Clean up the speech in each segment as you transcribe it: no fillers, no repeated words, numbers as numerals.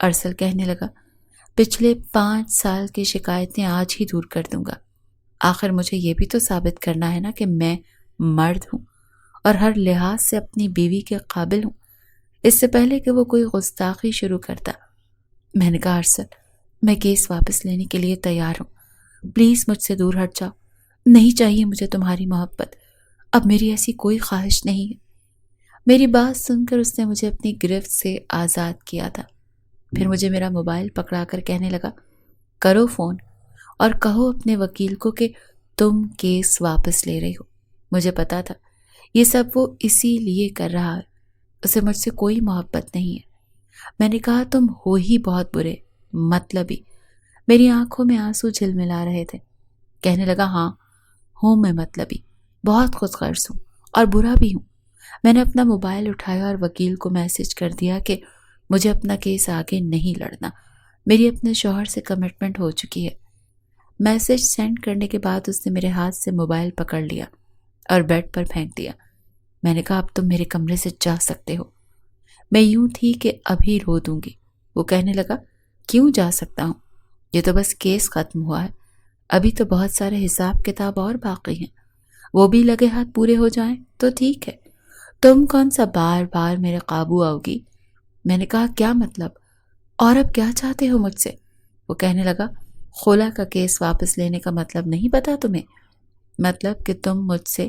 ارسل کہنے لگا، پچھلے 5 سال کی شکایتیں آج ہی دور کر دوں گا۔ آخر مجھے یہ بھی تو ثابت کرنا ہے نا کہ میں مرد ہوں اور ہر لحاظ سے اپنی بیوی کے قابل ہوں، اس سے پہلے کہ وہ کوئی گستاخی شروع کرتا۔ میں نے کہا، ارسل میں کیس واپس لینے کے لیے تیار ہوں، پلیز مجھ سے دور ہٹ جاؤ، نہیں چاہیے مجھے تمہاری محبت، اب میری ایسی کوئی خواہش نہیں ہے۔ میری بات سن کر اس نے مجھے اپنی گرفت سے آزاد کیا تھا، پھر مجھے میرا موبائل پکڑا کر کہنے لگا، کرو فون اور کہو اپنے وکیل کو کہ تم کیس واپس لے رہی ہو۔ مجھے پتا تھا یہ سب وہ اسی لیے کر رہا ہے، اسے مجھ سے کوئی محبت نہیں ہے۔ میں نے کہا، تم ہو ہی بہت برے، مطلبی۔ میری آنکھوں میں آنسو جھلملا رہے تھے۔ کہنے لگا، ہاں ہوں میں مطلبی، بہت خود غرض ہوں اور برا بھی ہوں۔ میں نے اپنا موبائل اٹھایا اور وکیل کو میسج کر دیا کہ مجھے اپنا کیس آگے نہیں لڑنا، میری اپنے شوہر سے کمٹمنٹ ہو چکی ہے۔ میسج سینڈ کرنے کے بعد اس نے میرے ہاتھ سے موبائل پکڑ لیا اور بیڈ پر پھینک دیا۔ میں نے کہا، اب تم میرے کمرے سے جا سکتے ہو۔ میں یوں تھی کہ ابھی رو دوں گی۔ وہ کہنے لگا، کیوں جا سکتا ہوں؟ یہ تو بس کیس ختم ہوا ہے، ابھی تو بہت سارے حساب کتاب اور باقی ہیں، وہ بھی لگے ہاتھ پورے ہو جائیں تو ٹھیک ہے، تم کون سا بار بار میرے قابو آؤ گی؟ میں نے کہا، کیا مطلب؟ اور اب کیا چاہتے ہو مجھ سے؟ وہ کہنے لگا، خلا کا کیس واپس لینے کا مطلب نہیں پتا تمہیں؟ مطلب کہ تم مجھ سے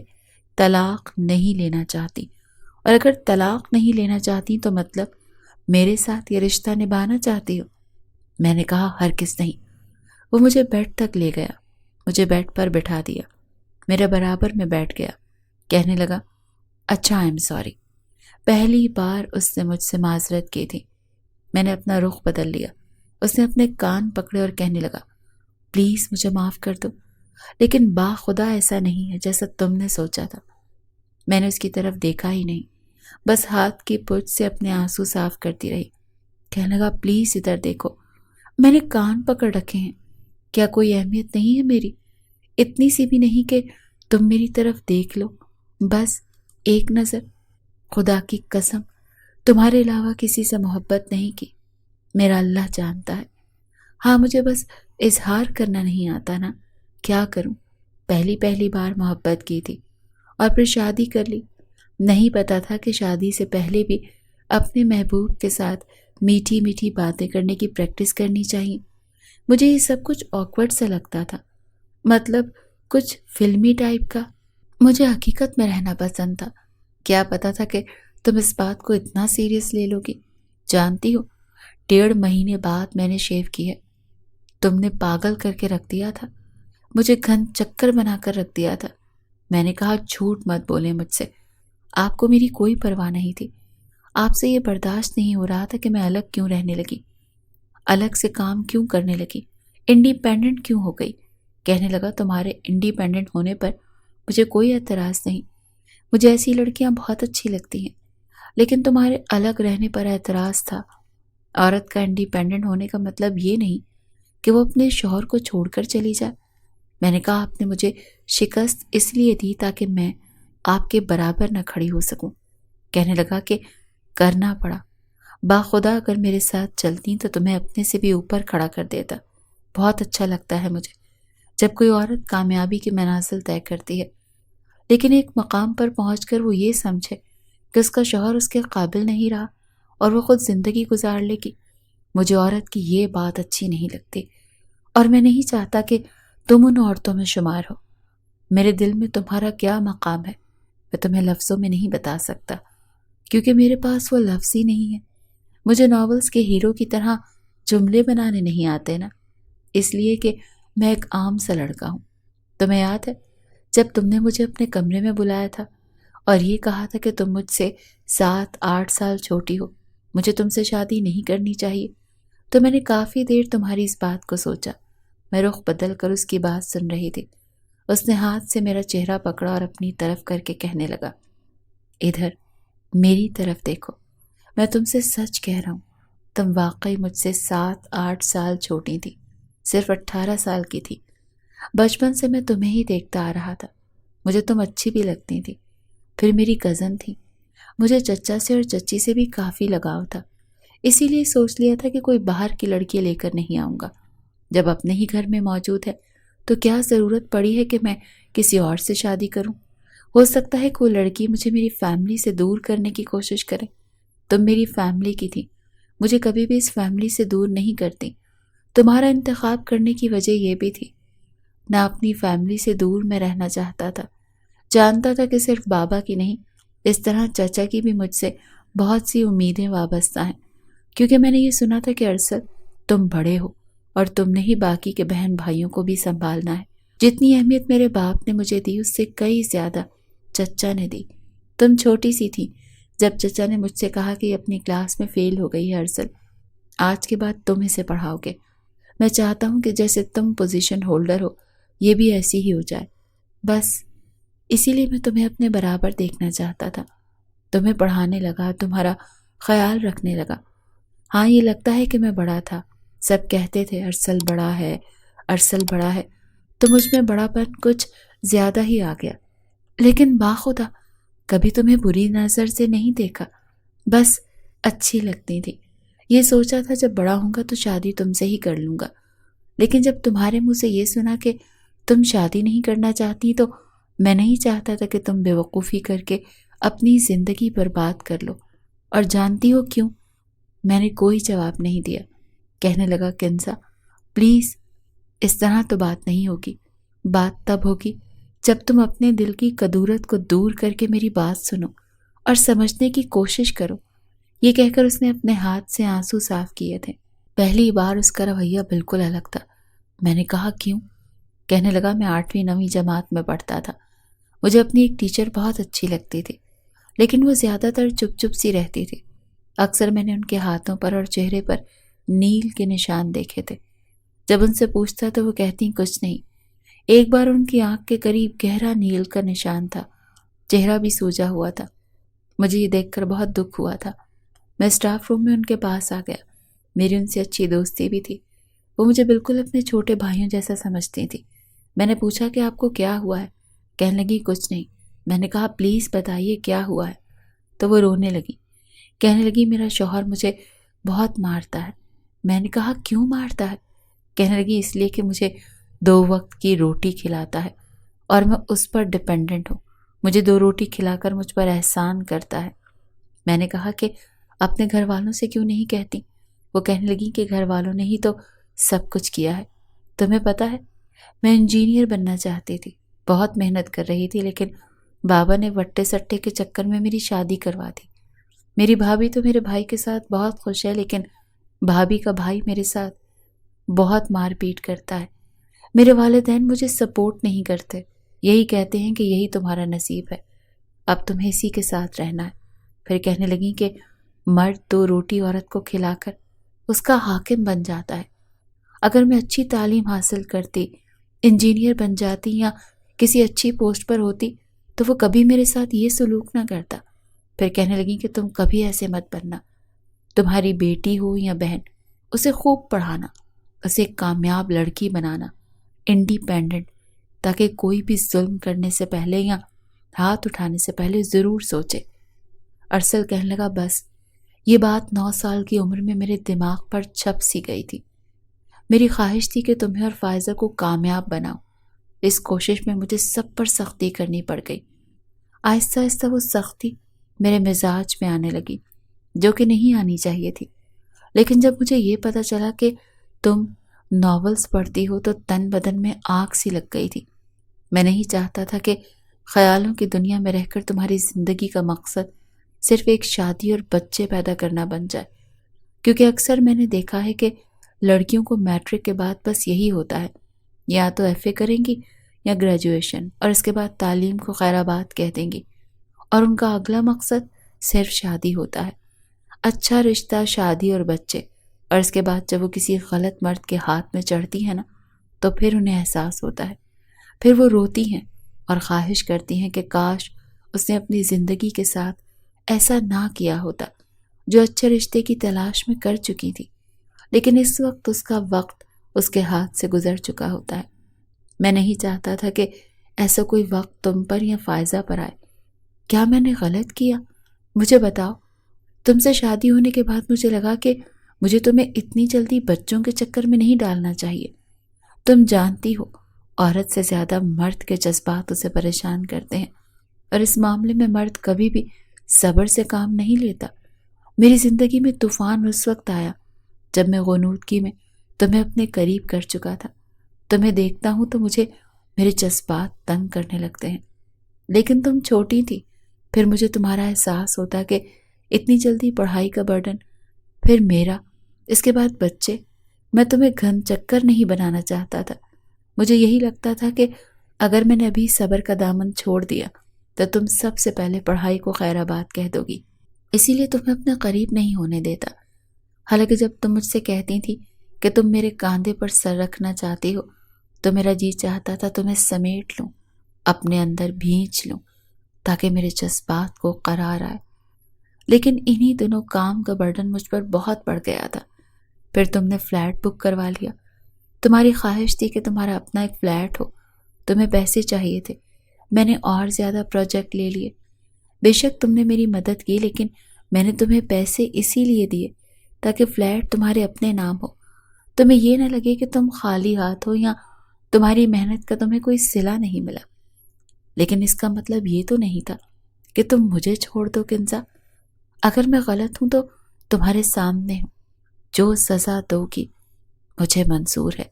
طلاق نہیں لینا چاہتی، اور اگر طلاق نہیں لینا چاہتی تو مطلب میرے ساتھ یہ رشتہ نبھانا چاہتی ہو؟ میں نے کہا، ہرگز نہیں۔ وہ مجھے بیڈ تک لے گیا، مجھے بیڈ پر بٹھا دیا، میرے برابر میں بیٹھ گیا، کہنے لگا، اچھا آئی ایم سوری۔ پہلی بار اس نے مجھ سے معذرت کی تھی۔ میں نے اپنا رخ بدل لیا۔ اس نے اپنے کان پکڑے اور کہنے لگا، پلیز مجھے معاف کر دو، لیکن باخدا ایسا نہیں ہے جیسا تم نے سوچا تھا۔ میں نے اس کی طرف دیکھا ہی نہیں، بس ہاتھ کی پچ سے اپنے آنسو صاف کرتی رہی۔ کہنے لگا، پلیز ادھر دیکھو، میں نے کان پکڑ رکھے ہیں، کیا کوئی اہمیت نہیں ہے میری؟ اتنی سی بھی نہیں کہ تم میری طرف دیکھ لو، بس ایک نظر؟ خدا کی قسم تمہارے علاوہ کسی سے محبت نہیں کی، میرا اللہ جانتا ہے۔ ہاں مجھے بس اظہار کرنا نہیں آتا نا، کیا کروں؟ پہلی بار محبت کی تھی اور پھر شادی کر لی۔ نہیں پتا تھا کہ شادی سے پہلے بھی اپنے محبوب کے ساتھ میٹھی میٹھی باتیں کرنے کی پریکٹس کرنی چاہیے۔ مجھے یہ سب کچھ آکورڈ سا لگتا تھا، مطلب کچھ فلمی ٹائپ کا۔ مجھے حقیقت میں رہنا پسند تھا۔ کیا پتا تھا کہ تم اس بات کو اتنا سیریس لے لو گی۔ جانتی ہو 1.5 مہینے بعد میں نے شیو کی ہے۔ تم نے پاگل کر کے رکھ دیا تھا، مجھے گھن چکر بنا کر رکھ دیا تھا۔ میں نے کہا، جھوٹ مت بولیں مجھ سے، آپ کو میری کوئی پرواہ نہیں تھی۔ آپ سے یہ برداشت نہیں ہو رہا تھا کہ میں الگ کیوں رہنے لگی، الگ سے کام کیوں کرنے لگی، انڈیپینڈنٹ کیوں ہو گئی۔ کہنے لگا، تمہارے انڈیپینڈنٹ ہونے پر مجھے کوئی اعتراض نہیں، مجھے ایسی لڑکیاں بہت اچھی لگتی ہیں، لیکن تمہارے الگ رہنے پر اعتراض تھا۔ عورت کا انڈیپینڈنٹ ہونے کا مطلب یہ نہیں کہ وہ اپنے شوہر کو چھوڑ کر چلی جائے۔ میں نے کہا، آپ نے مجھے شکست اس لیے دی تاکہ میں آپ کے برابر نہ کھڑی ہو سکوں۔ کہنے لگا کہ کرنا پڑا، باخدا اگر میرے ساتھ چلتی تو تمہیں اپنے سے بھی اوپر کھڑا کر دیتا۔ بہت اچھا لگتا ہے مجھے جب کوئی عورت کامیابی کی منازل طے کرتی ہے، لیکن ایک مقام پر پہنچ کر وہ یہ سمجھے کہ اس کا شوہر اس کے قابل نہیں رہا اور وہ خود زندگی گزار لے گی۔ مجھے عورت کی یہ بات اچھی نہیں لگتی، اور میں نہیں چاہتا کہ تم ان عورتوں میں شمار ہو۔ میرے دل میں تمہارا کیا مقام ہے میں تمہیں لفظوں میں نہیں بتا سکتا، کیونکہ میرے پاس وہ لفظ ہی نہیں ہے۔ مجھے ناولز کے ہیرو کی طرح جملے بنانے نہیں آتے نا، اس لیے کہ میں ایک عام سا لڑکا ہوں۔ تمہیں یاد ہے جب تم نے مجھے اپنے کمرے میں بلایا تھا اور یہ کہا تھا کہ تم مجھ سے 7-8 سال چھوٹی ہو، مجھے تم سے شادی نہیں کرنی چاہیے، تو میں نے کافی دیر تمہاری اس بات کو سوچا۔ میں رخ بدل کر اس کی بات سن رہی تھی۔ اس نے ہاتھ سے میرا چہرہ پکڑا اور اپنی طرف کر کے کہنے لگا، ادھر میری طرف دیکھو، میں تم سے سچ کہہ رہا ہوں، تم واقعی مجھ سے 7-8 سال چھوٹی تھی، صرف 18 سال کی تھی۔ بچپن سے میں تمہیں ہی دیکھتا آ رہا تھا، مجھے تم اچھی بھی لگتی تھی۔ پھر میری کزن تھی، مجھے چچا سے اور چچی سے بھی کافی لگاؤ تھا، اسی لیے سوچ لیا تھا کہ کوئی باہر کی لڑکی لے کر نہیں آؤں گا۔ جب اپنے ہی گھر میں موجود ہے تو کیا ضرورت پڑی ہے کہ میں کسی اور سے شادی کروں؟ ہو سکتا ہے کوئی لڑکی مجھے میری فیملی سے دور کرنے کی کوشش کرے۔ تم میری فیملی کی تھی، مجھے کبھی بھی اس فیملی سے دور نہیں کرتی۔ تمہارا انتخاب کرنے کی وجہ یہ بھی تھی، نہ اپنی فیملی سے دور میں رہنا چاہتا تھا۔ جانتا تھا کہ صرف بابا کی نہیں، اس طرح چچا کی بھی مجھ سے بہت سی امیدیں وابستہ ہیں، کیونکہ میں نے یہ سنا تھا کہ ارسل تم بڑے ہو اور تم نے ہی باقی کے بہن بھائیوں کو بھی سنبھالنا ہے۔ جتنی اہمیت میرے باپ نے مجھے دی اس سے کئی زیادہ چچا نے دی۔ تم چھوٹی سی تھی جب چچا نے مجھ سے کہا کہ یہ اپنی کلاس میں فیل ہو گئی ہے ارسل، آج کے بعد تم اسے پڑھاؤ گے۔ میں چاہتا ہوں کہ جیسے تم پوزیشن ہولڈر ہو یہ بھی ایسی ہی ہو جائے، بس اسی لیے میں تمہیں اپنے برابر دیکھنا چاہتا تھا۔ تمہیں پڑھانے لگا، تمہارا خیال رکھنے لگا۔ ہاں یہ لگتا ہے کہ میں بڑا تھا، سب کہتے تھے ارسل بڑا ہے، ارسل بڑا ہے، تو مجھ میں بڑا پن کچھ زیادہ ہی آ گیا۔ لیکن باخدا کبھی تمہیں بری نظر سے نہیں دیکھا، بس اچھی لگتی تھی۔ یہ سوچا تھا جب بڑا ہوں گا تو شادی تم سے ہی کر لوں گا، لیکن جب تمہارے منہ سے یہ سنا کہ تم شادی نہیں کرنا چاہتی تو میں نہیں چاہتا تھا کہ تم بے وقوفی کر کے اپنی زندگی برباد کر لو۔ اور جانتی ہو کیوں؟ میں نے کوئی جواب نہیں دیا۔ کہنے لگا کنزا پلیز اس طرح تو بات نہیں ہوگی، بات تب ہوگی جب تم اپنے دل کی کدورت کو دور کر کے میری بات سنو اور سمجھنے کی کوشش کرو۔ یہ کہہ کر اس نے اپنے ہاتھ سے آنسو صاف کیے تھے۔ پہلی بار اس کا رویہ بالکل الگ تھا۔ میں نے کہا کیوں؟ کہنے لگا میں 8ویں 9ویں جماعت میں پڑھتا تھا، مجھے اپنی ایک ٹیچر بہت اچھی لگتی تھی، لیکن وہ زیادہ تر چپ چپ سی رہتی تھی۔ اکثر میں نے ان کے ہاتھوں پر اور چہرے پر نیل کے نشان دیکھے تھے۔ جب ان سے پوچھتا تو وہ کہتی کچھ نہیں۔ ایک بار ان کی آنکھ کے قریب گہرا نیل کا نشان تھا، چہرہ بھی سوجا ہوا تھا۔ مجھے یہ دیکھ کر بہت دکھ ہوا تھا۔ میں اسٹاف روم میں ان کے پاس آ گیا۔ میری ان سے اچھی دوستی بھی تھی، وہ مجھے بالکل اپنے چھوٹے بھائیوں جیسا سمجھتی تھی۔ میں نے پوچھا کہ آپ کو کیا ہوا ہے؟ کہنے لگی کچھ نہیں۔ میں نے کہا پلیز بتائیے کیا ہوا ہے؟ تو وہ رونے لگی، کہنے لگی میرا شوہر مجھے بہت مارتا ہے۔ میں نے کہا کیوں مارتا ہے؟ کہنے لگی اس لیے کہ مجھے 2 وقت کی روٹی کھلاتا ہے اور میں اس پر ڈیپینڈنٹ ہوں، مجھے 2 روٹی کھلا کر مجھ پر احسان کرتا ہے۔ میں نے کہا کہ اپنے گھر والوں سے کیوں نہیں کہتی؟ وہ کہنے لگی کہ گھر والوں نے ہی تو سب کچھ کیا ہے۔ تمہیں پتہ ہے میں انجینئر بننا چاہتی تھی، بہت محنت کر رہی تھی، لیکن بابا نے وٹے سٹے کے چکر میں میری شادی کروا دی۔ میری بھابھی تو میرے بھائی کے ساتھ بہت خوش ہے، لیکن بھابھی کا بھائی میرے ساتھ بہت مار پیٹ کرتا ہے۔ میرے والدین مجھے سپورٹ نہیں کرتے، یہی کہتے ہیں کہ یہی تمہارا نصیب ہے، اب تمہیں اسی کے ساتھ رہنا ہے۔ پھر کہنے لگی کہ مرد 2 روٹی عورت کو کھلا کر اس کا حاکم بن جاتا ہے۔ اگر میں اچھی تعلیم حاصل کرتی، انجینئر بن جاتی یا کسی اچھی پوسٹ پر ہوتی تو وہ کبھی میرے ساتھ یہ سلوک نہ کرتا۔ پھر کہنے لگی کہ تم کبھی ایسے مت بننا، تمہاری بیٹی ہو یا بہن اسے خوب پڑھانا، اسے کامیاب لڑکی بنانا، انڈیپینڈنٹ، تاکہ کوئی بھی ظلم کرنے سے پہلے یا ہاتھ اٹھانے سے پہلے ضرور سوچے۔ ارسل کہنے لگا بس یہ بات 9 سال کی عمر میں میرے دماغ پر چھپ سی گئی تھی۔ میری خواہش تھی کہ تمہیں اور فائزہ کو کامیاب بناؤ۔ اس کوشش میں مجھے سب پر سختی کرنی پڑ گئی۔ آہستہ آہستہ وہ سختی میرے مزاج میں آنے لگی، جو کہ نہیں آنی چاہیے تھی۔ لیکن جب مجھے یہ پتہ چلا کہ تم ناولز پڑھتی ہو تو تن بدن میں آگ سی لگ گئی تھی۔ میں نہیں چاہتا تھا کہ خیالوں کی دنیا میں رہ کر تمہاری زندگی کا مقصد صرف ایک شادی اور بچے پیدا کرنا بن جائے، کیونکہ اکثر میں نے دیکھا ہے کہ لڑکیوں کو میٹرک کے بعد بس یہی ہوتا ہے، یا تو FA کریں گی یا گریجویشن، اور اس کے بعد تعلیم کو خیر آباد کہہ دیں گی، اور ان کا اگلا مقصد صرف شادی ہوتا ہے، اچھا رشتہ، شادی اور بچے۔ اور اس کے بعد جب وہ کسی غلط مرد کے ہاتھ میں چڑھتی ہیں نا تو پھر انہیں احساس ہوتا ہے، پھر وہ روتی ہیں اور خواہش کرتی ہیں کہ کاش اس نے اپنی زندگی کے ساتھ ایسا نہ کیا ہوتا جو اچھے رشتے کی تلاش میں کر چکی تھی، لیکن اس وقت اس کا وقت اس کے ہاتھ سے گزر چکا ہوتا ہے۔ میں نہیں چاہتا تھا کہ ایسا کوئی وقت تم پر یا فائزہ پر آئے۔ کیا میں نے غلط کیا؟ مجھے بتاؤ، تم سے شادی ہونے کے بعد مجھے لگا کہ مجھے تمہیں اتنی جلدی بچوں کے چکر میں نہیں ڈالنا چاہیے۔ تم جانتی ہو عورت سے زیادہ مرد کے جذبات اسے پریشان کرتے ہیں، اور اس معاملے میں مرد کبھی بھی صبر سے کام نہیں لیتا۔ میری زندگی میں طوفان اس وقت آیا جب میں غنودگی میں تمہیں اپنے قریب کر چکا تھا۔ تمہیں دیکھتا ہوں تو مجھے میرے جذبات تنگ کرنے لگتے ہیں، لیکن تم چھوٹی تھی۔ پھر مجھے تمہارا احساس ہوتا کہ اتنی جلدی پڑھائی کا برڈن، پھر میرا، اس کے بعد بچے۔ میں تمہیں گھن چکر نہیں بنانا چاہتا تھا۔ مجھے یہی لگتا تھا کہ اگر میں نے ابھی صبر کا دامن چھوڑ دیا تو تم سب سے پہلے پڑھائی کو خیر آباد کہہ دو گی، اسی لیے تمہیں اپنے قریب نہیں ہونے دیتا۔ حالانکہ جب تم مجھ سے کہتی تھی کہ تم میرے کاندھے پر سر رکھنا چاہتی ہو تو میرا جی چاہتا تھا تمہیں سمیٹ لوں، اپنے اندر بھینچ لوں، تاکہ میرے جذبات کو قرار آئے۔ لیکن انہی دنوں کام کا برڈن مجھ پر بہت بڑھ گیا تھا۔ پھر تم نے فلیٹ بک کروا لیا۔ تمہاری خواہش تھی کہ تمہارا اپنا ایک فلیٹ ہو، تمہیں پیسے چاہیے تھے۔ میں نے اور زیادہ پروجیکٹ لے لیے۔ بے شک تم نے میری مدد کی، لیکن میں نے تمہیں پیسے اسی لیے دیے تاکہ فلیٹ تمہارے اپنے نام ہو، تمہیں یہ نہ لگے کہ تم خالی ہاتھ ہو یا تمہاری محنت کا تمہیں کوئی صلہ نہیں ملا۔ لیکن اس کا مطلب یہ تو نہیں تھا کہ تم مجھے چھوڑ دو کنزا۔ اگر میں غلط ہوں تو تمہارے سامنے ہوں، جو سزا دو گی مجھے منظور ہے،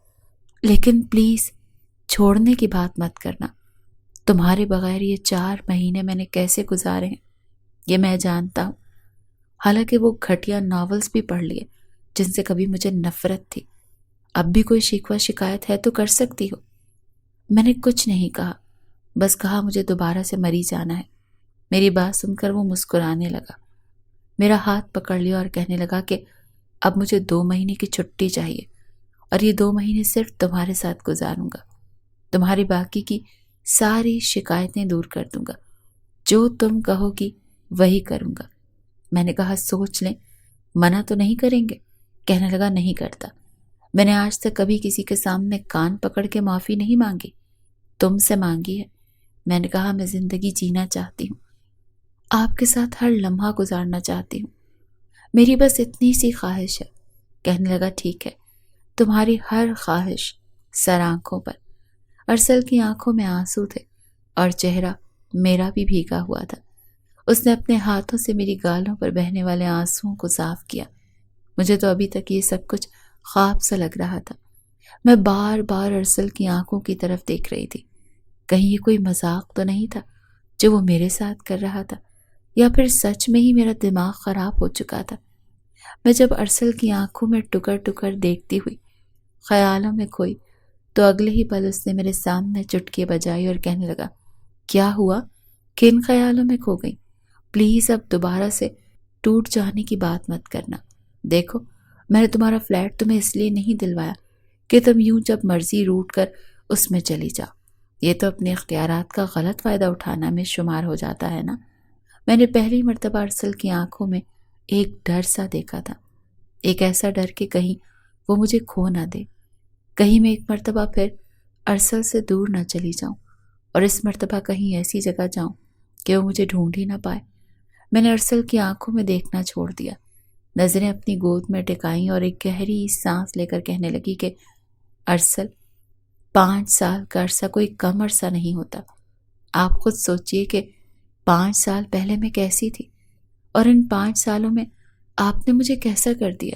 لیکن پلیز چھوڑنے کی بات مت کرنا۔ تمہارے بغیر یہ 4 مہینے میں نے کیسے گزارے ہیں یہ میں جانتا ہوں۔ حالانکہ وہ گھٹیا ناولز بھی پڑھ لیے جن سے کبھی مجھے نفرت تھی۔ اب بھی کوئی شکوہ شکایت ہے تو کر سکتی ہو۔ میں نے کچھ نہیں کہا، بس کہا مجھے دوبارہ سے مری جانا ہے۔ میری بات سن کر وہ مسکرانے لگا، میرا ہاتھ پکڑ لیا اور کہنے لگا کہ اب مجھے 2 مہینے کی چھٹی چاہیے، اور یہ 2 مہینے صرف تمہارے ساتھ گزاروں گا۔ تمہاری باقی کی ساری شکایتیں دور کر دوں گا، جو تم کہو گی وہی کروں گا۔ میں نے کہا سوچ لیں، منع تو نہیں کریں گے؟ کہنے لگا نہیں کرتا۔ میں نے آج تک کبھی کسی کے سامنے کان پکڑ کے معافی نہیں مانگی، تم سے مانگی ہے۔ میں نے کہا میں زندگی جینا چاہتی ہوں، آپ کے ساتھ ہر لمحہ گزارنا چاہتی ہوں، میری بس اتنی سی خواہش ہے۔ کہنے لگا ٹھیک ہے، تمہاری ہر خواہش سر آنکھوں پر۔ ارسل کی آنکھوں میں آنسو تھے اور چہرہ میرا بھی بھیگا ہوا تھا۔ اس نے اپنے ہاتھوں سے میری گالوں پر بہنے والے آنسوؤں کو صاف کیا۔ مجھے تو ابھی تک یہ سب کچھ خواب سا لگ رہا تھا۔ میں بار بار ارسل کی آنکھوں کی طرف دیکھ رہی تھی، کہیں یہ کوئی مذاق تو نہیں تھا جو وہ میرے ساتھ کر رہا تھا، یا پھر سچ میں ہی میرا دماغ خراب ہو چکا تھا۔ میں جب ارسل کی آنکھوں میں ٹکر ٹکر دیکھتی ہوئی خیالوں میں کھوئی تو اگلے ہی پل اس نے میرے سامنے چٹکی بجائی اور کہنے لگا کیا ہوا؟ کن خیالوں میں کھو گئی؟ پلیز اب دوبارہ سے ٹوٹ جانے کی بات مت کرنا۔ دیکھو میں نے تمہارا فلیٹ تمہیں اس لیے نہیں دلوایا کہ تم یوں جب مرضی روٹ کر اس میں چلی جاؤ، یہ تو اپنے اختیارات کا غلط فائدہ اٹھانا میں شمار ہو جاتا ہے نا۔ میں نے پہلی مرتبہ ارسل کی آنکھوں میں ایک ڈر سا دیکھا تھا، ایک ایسا ڈر کہ کہیں وہ مجھے کھو نہ دے، کہیں میں ایک مرتبہ پھر ارسل سے دور نہ چلی جاؤں، اور اس مرتبہ کہیں ایسی جگہ جاؤں کہ وہ مجھے ڈھونڈ ہی نہ پائے۔ میں نے ارسل کی آنکھوں میں دیکھنا چھوڑ دیا، نظریں اپنی گود میں ٹکائیں اور ایک گہری سانس لے کر کہنے لگی کہ ارسل 5 سال کا عرصہ کوئی کم عرصہ نہیں ہوتا۔ آپ خود سوچئے کہ 5 سال پہلے میں کیسی تھی، اور ان 5 سالوں میں آپ نے مجھے کیسا کر دیا۔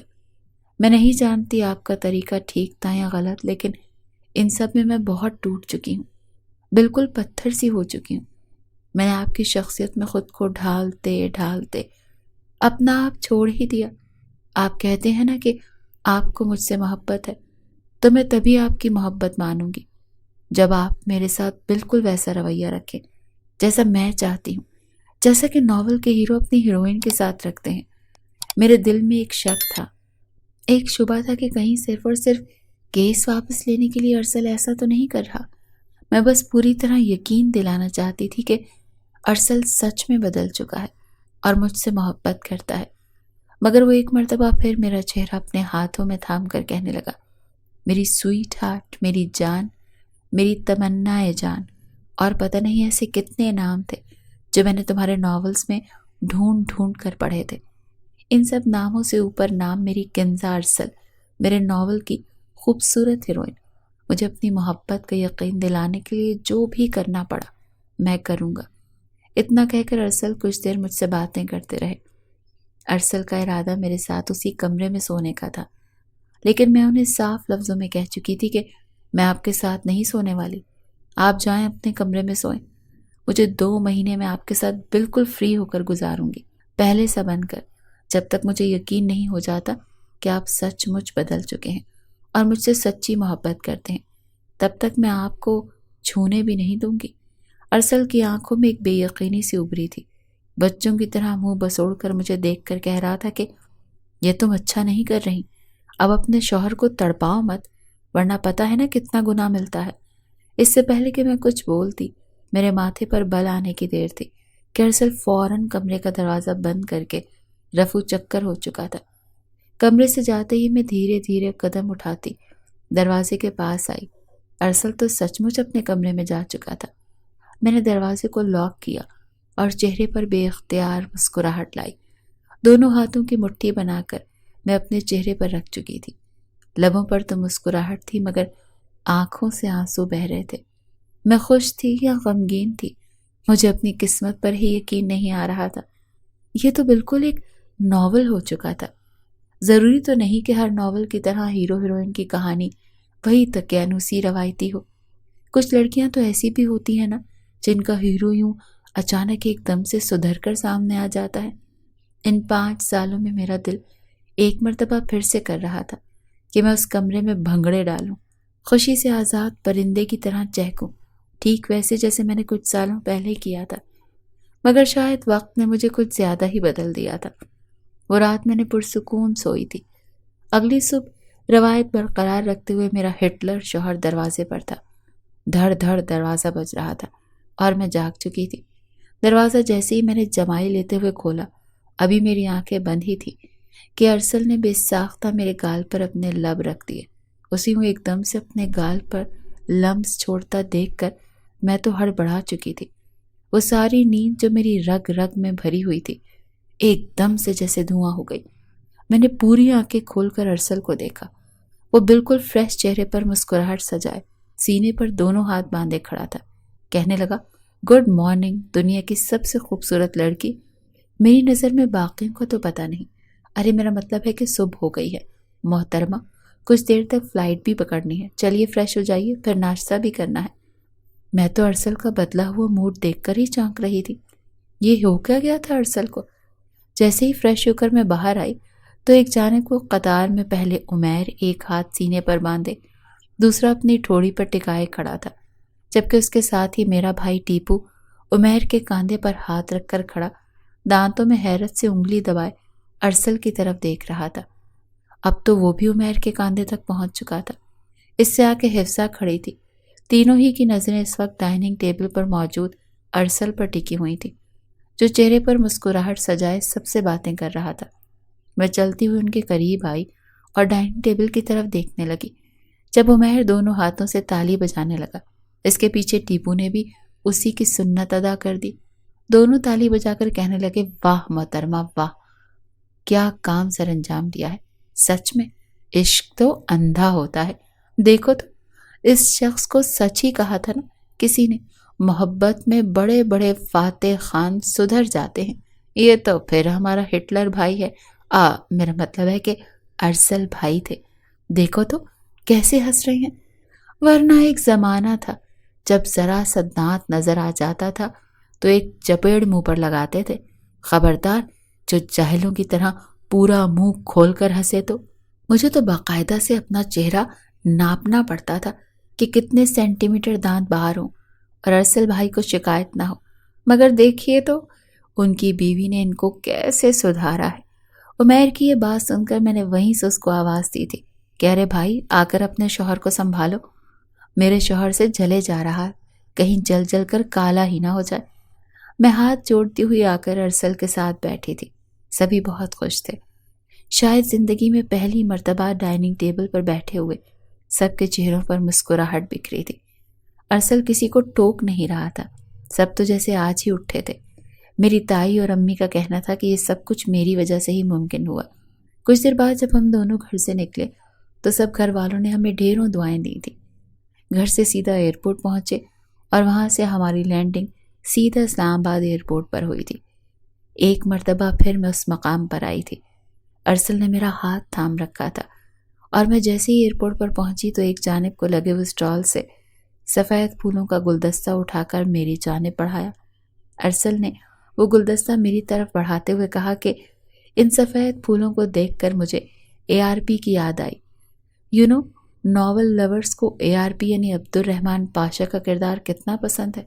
میں نہیں جانتی آپ کا طریقہ ٹھیک تھا یا غلط، لیکن ان سب میں بہت ٹوٹ چکی ہوں، بالکل پتھر سی ہو چکی ہوں۔ میں نے آپ کی شخصیت میں خود کو ڈھالتے ڈھالتے اپنا آپ چھوڑ ہی دیا۔ آپ کہتے ہیں نا کہ آپ کو مجھ سے محبت ہے، تو میں تبھی آپ کی محبت مانوں گی جب آپ میرے ساتھ بالکل ویسا رویہ رکھیں جیسا میں چاہتی ہوں، جیسا کہ ناول کے ہیرو اپنی ہیروئن کے ساتھ رکھتے ہیں۔ میرے دل میں ایک شک تھا، ایک شبہ تھا کہ کہیں صرف اور صرف کیس واپس لینے کے لیے ارسل ایسا تو نہیں کر رہا۔ میں بس پوری طرح یقین دلانا چاہتی تھی کہ ارسل سچ میں بدل چکا ہے اور مجھ سے محبت کرتا ہے، مگر وہ ایک مرتبہ پھر میرا چہرہ اپنے ہاتھوں میں تھام کر کہنے لگا میری سویٹ ہارٹ، میری جان، میری تمنائے جان، اور پتہ نہیں ایسے کتنے نام تھے جو میں نے تمہارے ناولز میں ڈھونڈ ڈھونڈ کر پڑھے تھے، ان سب ناموں سے اوپر نام میری کنزا ارسل، میرے ناول کی خوبصورت ہیروئن۔ مجھے اپنی محبت کا یقین دلانے کے لیے جو بھی کرنا پڑا میں کروں گا۔ اتنا کہہ کر ارسل کچھ دیر مجھ سے باتیں کرتے رہے۔ ارسل کا ارادہ میرے ساتھ اسی کمرے میں سونے کا تھا، لیکن میں انہیں صاف لفظوں میں کہہ چکی تھی کہ میں آپ کے ساتھ نہیں سونے والی، آپ جائیں اپنے کمرے میں سوئیں۔ مجھے 2 مہینے میں آپ کے ساتھ بالکل فری ہو کر گزاروں گی، پہلے سا بن کر، جب تک مجھے یقین نہیں ہو جاتا کہ آپ سچ مچ بدل چکے ہیں اور مجھ سے سچی محبت کرتے ہیں، تب تک میں آپ کو چھونے بھی نہیں دوں گی۔ ارسل کی آنکھوں میں ایک بے یقینی سی ابھری تھی، بچوں کی طرح منہ بسوڑ کر مجھے دیکھ کر کہہ رہا تھا کہ یہ تم اچھا نہیں کر رہی، اب اپنے شوہر کو تڑپاؤ مت، ورنہ پتہ ہے نا کتنا گناہ ملتا ہے۔ اس سے پہلے کہ میں کچھ بولتی، میرے ماتھے پر بل آنے کی دیر تھی کہ ارسل فوراً کمرے کا دروازہ بند کر کے رفو چکر ہو چکا تھا۔ کمرے سے جاتے ہی میں دھیرے دھیرے قدم اٹھاتی دروازے کے پاس آئی۔ ارسل تو سچ مچ اپنے کمرے میں جا چکا تھا۔ میں نے دروازے کو لاک کیا اور چہرے پر بے اختیار مسکراہٹ لائی۔ دونوں ہاتھوں کی مٹھی بنا کر میں اپنے چہرے پر رکھ چکی تھی۔ لبوں پر تو مسکراہٹ تھی مگر آنکھوں سے آنسو بہہ رہے تھے۔ میں خوش تھی یا غمگین تھی، مجھے اپنی قسمت پر ہی یقین نہیں آ رہا تھا۔ یہ تو بالکل ایک ناول ہو چکا تھا۔ ضروری تو نہیں کہ ہر ناول کی طرح ہیرو ہیروئن کی کہانی وہی تقیانوسی روایتی ہو۔ کچھ لڑکیاں تو ایسی بھی ہوتی ہیں نا، جن کا ہیرو یوں اچانک ایک دم سے سدھر کر سامنے آ جاتا ہے۔ ان 5 سالوں میں میرا دل ایک مرتبہ پھر سے کر رہا تھا کہ میں اس کمرے میں بھنگڑے ڈالوں، خوشی سے آزاد پرندے کی طرح چہکوں، ٹھیک ویسے جیسے میں نے کچھ سالوں پہلے کیا تھا۔ مگر شاید وقت نے مجھے کچھ زیادہ ہی بدل دیا تھا۔ وہ رات میں نے پرسکون سوئی تھی۔ اگلی صبح روایت برقرار رکھتے ہوئے میرا ہٹلر شوہر دروازے پر تھا۔ دھڑ دھڑ دروازہ بج رہا تھا اور میں جاگ چکی تھی۔ دروازہ جیسے ہی میں نے جمائی لیتے ہوئے کھولا، ابھی میری آنکھیں بند ہی تھی کہ ارسل نے بے ساختہ میرے گال پر اپنے لب رکھ دیے۔ اسی میں ایک دم سے اپنے گال پر لمس چھوڑتا دیکھ کر میں تو ہڑبڑا چکی تھی۔ وہ ساری نیند جو میری رگ رگ میں بھری ہوئی تھی ایک دم سے جیسے دھواں ہو گئی۔ میں نے پوری آنکھیں کھول کر ارسل کو دیکھا۔ وہ بالکل فریش چہرے پر مسکراہٹ سجائے، سینے پر دونوں ہاتھ باندھے کھڑا تھا۔ کہنے لگا، گڈ مارننگ دنیا کی سب سے خوبصورت لڑکی۔ میری نظر میں باقیوں کو تو پتہ نہیں، ارے میرا مطلب ہے کہ صبح ہو گئی ہے محترمہ، کچھ دیر تک فلائٹ بھی پکڑنی ہے، چلیے فریش ہو جائیے، پھر ناشتہ بھی کرنا ہے۔ میں تو ارسل کا بدلا ہوا موڈ دیکھ کر ہی چونک رہی تھی۔ یہ ہو کیا گیا تھا ارسل کو؟ جیسے ہی فریش ہو کر میں باہر آئی تو ایک جانب کو قطار میں پہلے عمیر ایک ہاتھ سینے پر باندھے دوسرا اپنی ٹھوڑی پر ٹکائے کھڑا تھا، جبکہ اس کے ساتھ ہی میرا بھائی ٹیپو عمیر کے کاندھے پر ہاتھ رکھ کر کھڑا، دانتوں میں حیرت سے انگلی دبائے ارسل کی طرف دیکھ رہا تھا۔ اب تو وہ بھی عمیر کے کاندھے تک پہنچ چکا تھا۔ اس سے آ کے حفصہ کھڑی تھی۔ تینوں ہی کی نظریں اس وقت ڈائننگ ٹیبل پر موجود ارسل پر ٹکی ہوئی تھی، جو چہرے پر مسکراہٹ سجائے سب سے باتیں کر رہا تھا۔ میں چلتی ہوئی ان کے قریب آئی اور ڈائننگ ٹیبل کی طرف دیکھنے لگی، جب عمیر دونوں ہاتھوں سے تالی بجانے لگا۔ اس کے پیچھے ٹیپو نے بھی اسی کی سنت ادا کر دی۔ دونوں تالی بجا کر کہنے لگے، واہ محترمہ واہ، کیا کام سر انجام دیا ہے، سچ میں عشق تو اندھا ہوتا ہے۔ دیکھو تو اس شخص کو سچ ہی کہا تھا نا کسی نے، محبت میں بڑے بڑے فاتح خان سدھر جاتے ہیں۔ یہ تو پھر ہمارا ہٹلر بھائی ہے، میرا مطلب ہے کہ ارسل بھائی تھے۔ دیکھو تو کیسے ہنس رہے ہیں، ورنہ ایک زمانہ تھا جب ذرا سا دانت نظر آ جاتا تھا تو ایک چپیڑ منہ پر لگاتے تھے۔ خبردار جو جاہلوں کی طرح پورا منہ کھول کر ہنسے تو۔ مجھے تو باقاعدہ سے اپنا چہرہ ناپنا پڑتا تھا کہ کتنے سینٹی میٹر دانت باہر ہوں اور ارسل بھائی کو شکایت نہ ہو، مگر دیکھیے تو ان کی بیوی نے ان کو کیسے سدھارا ہے۔ عمیر کی یہ بات سن کر میں نے وہیں سے اس کو آواز دی تھی کہ ارے بھائی آ کر اپنے شوہر کو سنبھالو، میرے شوہر سے جلے جا رہا ہے، کہیں جل جل کر کالا ہی نہ ہو جائے۔ میں ہاتھ جوڑتی ہوئی آ کر ارسل کے ساتھ بیٹھی تھی۔ سبھی بہت خوش تھے، شاید زندگی میں پہلی مرتبہ ڈائننگ ٹیبل پر بیٹھے ہوئے سب کے چہروں پر مسکراہٹ بکھری تھی۔ ارسل کسی کو ٹوک نہیں رہا تھا، سب تو جیسے آج ہی اٹھے تھے۔ میری تائی اور امی کا کہنا تھا کہ یہ سب کچھ میری وجہ سے ہی ممکن ہوا۔ کچھ دیر بعد جب ہم دونوں گھر سے نکلے تو سب گھر والوں نے ہمیں ڈھیروں دعائیں دی تھیں۔ گھر سے سیدھا ایئرپورٹ پہنچے اور وہاں سے ہماری لینڈنگ سیدھا اسلام آباد ایئرپورٹ پر ہوئی تھی۔ ایک مرتبہ پھر میں اس مقام پر آئی تھی۔ ارسل نے میرا ہاتھ تھام رکھا تھا اور میں جیسے ہی ایئرپورٹ پر پہنچی تو ایک جانب کو لگے ہوئے اسٹال سے سفید پھولوں کا گلدستہ اٹھا کر میری جانب بڑھایا۔ ارسل نے وہ گلدستہ میری طرف بڑھاتے ہوئے کہا کہ ان سفید پھولوں کو دیکھ کر مجھے ARP کی یاد آئی۔ ناول لورز کو ARP یعنی عبد الرحمن پاشا کا کردار کتنا پسند ہے،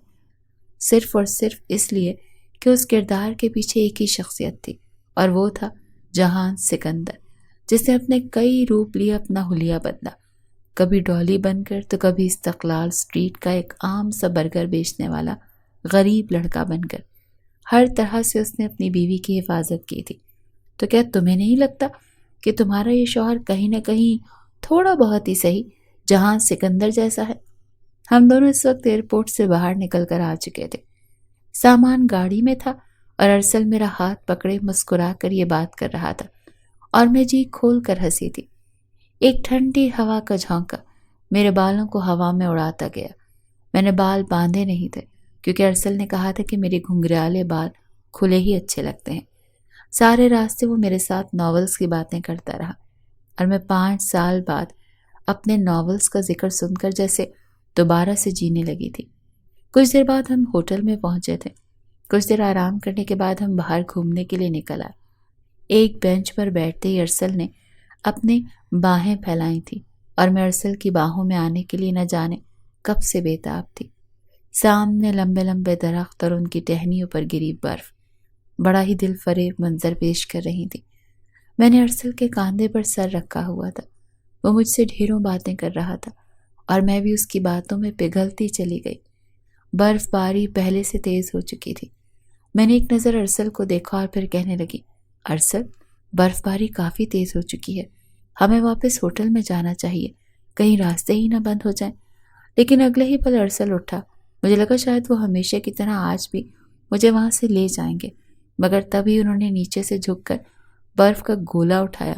صرف اور صرف اس لیے کہ اس کردار کے پیچھے ایک ہی شخصیت تھی اور وہ تھا جہان سکندر، جس نے اپنے کئی روپ لیے اپنا حلیہ بدلا، کبھی ڈولی بن کر تو کبھی استقلال اسٹریٹ کا ایک عام سا برگر بیچنے والا غریب لڑکا بن کر۔ ہر طرح سے اس نے اپنی بیوی کی حفاظت کی تھی۔ تو کیا تمہیں نہیں لگتا کہ تمہارا یہ شوہر کہیں نہ کہیں تھوڑا بہت ہی صحیح جہان سکندر جیسا ہے؟ ہم دونوں اس وقت ایئرپورٹ سے باہر نکل کر آ چکے تھے۔ سامان گاڑی میں تھا اور ارسل میرا ہاتھ پکڑے مسکرا کر یہ بات کر رہا تھا اور میں جی کھول کر ہنسی تھی۔ ایک ٹھنڈی ہوا کا جھونکا میرے بالوں کو ہوا میں اڑاتا گیا۔ میں نے بال باندھے نہیں تھے کیونکہ ارسل نے کہا تھا کہ میرے گھنگریالے بال کھلے ہی اچھے لگتے ہیں۔ سارے راستے وہ میرے ساتھ ناولز کی باتیں کرتا رہا اور میں 5 سال بعد اپنے ناولز کا ذکر سن کر جیسے دوبارہ سے جینے لگی تھی۔ کچھ دیر بعد ہم ہوٹل میں پہنچے تھے۔ کچھ دیر آرام کرنے کے بعد ہم باہر گھومنے کے لیے نکل آئے۔ ایک بینچ پر بیٹھتے ہی ارسل نے اپنی باہیں پھیلائی تھیں اور میں ارسل کی باہوں میں آنے کے لیے نہ جانے کب سے بےتاب تھی۔ سامنے لمبے لمبے درخت اور ان کی ٹہنیوں پر گری برف بڑا ہی دل فریب منظر پیش کر رہی تھی۔ میں نے ارسل کے کاندھے پر سر رکھا ہوا تھا۔ وہ مجھ سے ڈھیروں باتیں کر رہا تھا اور میں بھی اس کی باتوں میں پگھلتی چلی گئی۔ برف باری پہلے سے تیز ہو چکی تھی۔ میں نے ایک نظر ارسل کو دیکھا اور پھر کہنے لگی، ارسل، برف باری کافی تیز ہو چکی ہے، ہمیں واپس ہوٹل میں جانا چاہیے، کہیں راستے ہی نہ بند ہو جائیں۔ لیکن اگلے ہی پل ارسل اٹھا۔ مجھے لگا شاید وہ ہمیشہ کی طرح آج بھی مجھے وہاں سے لے جائیں گے، مگر تبھی انہوں نے نیچے سے جھک کر برف کا گولا اٹھایا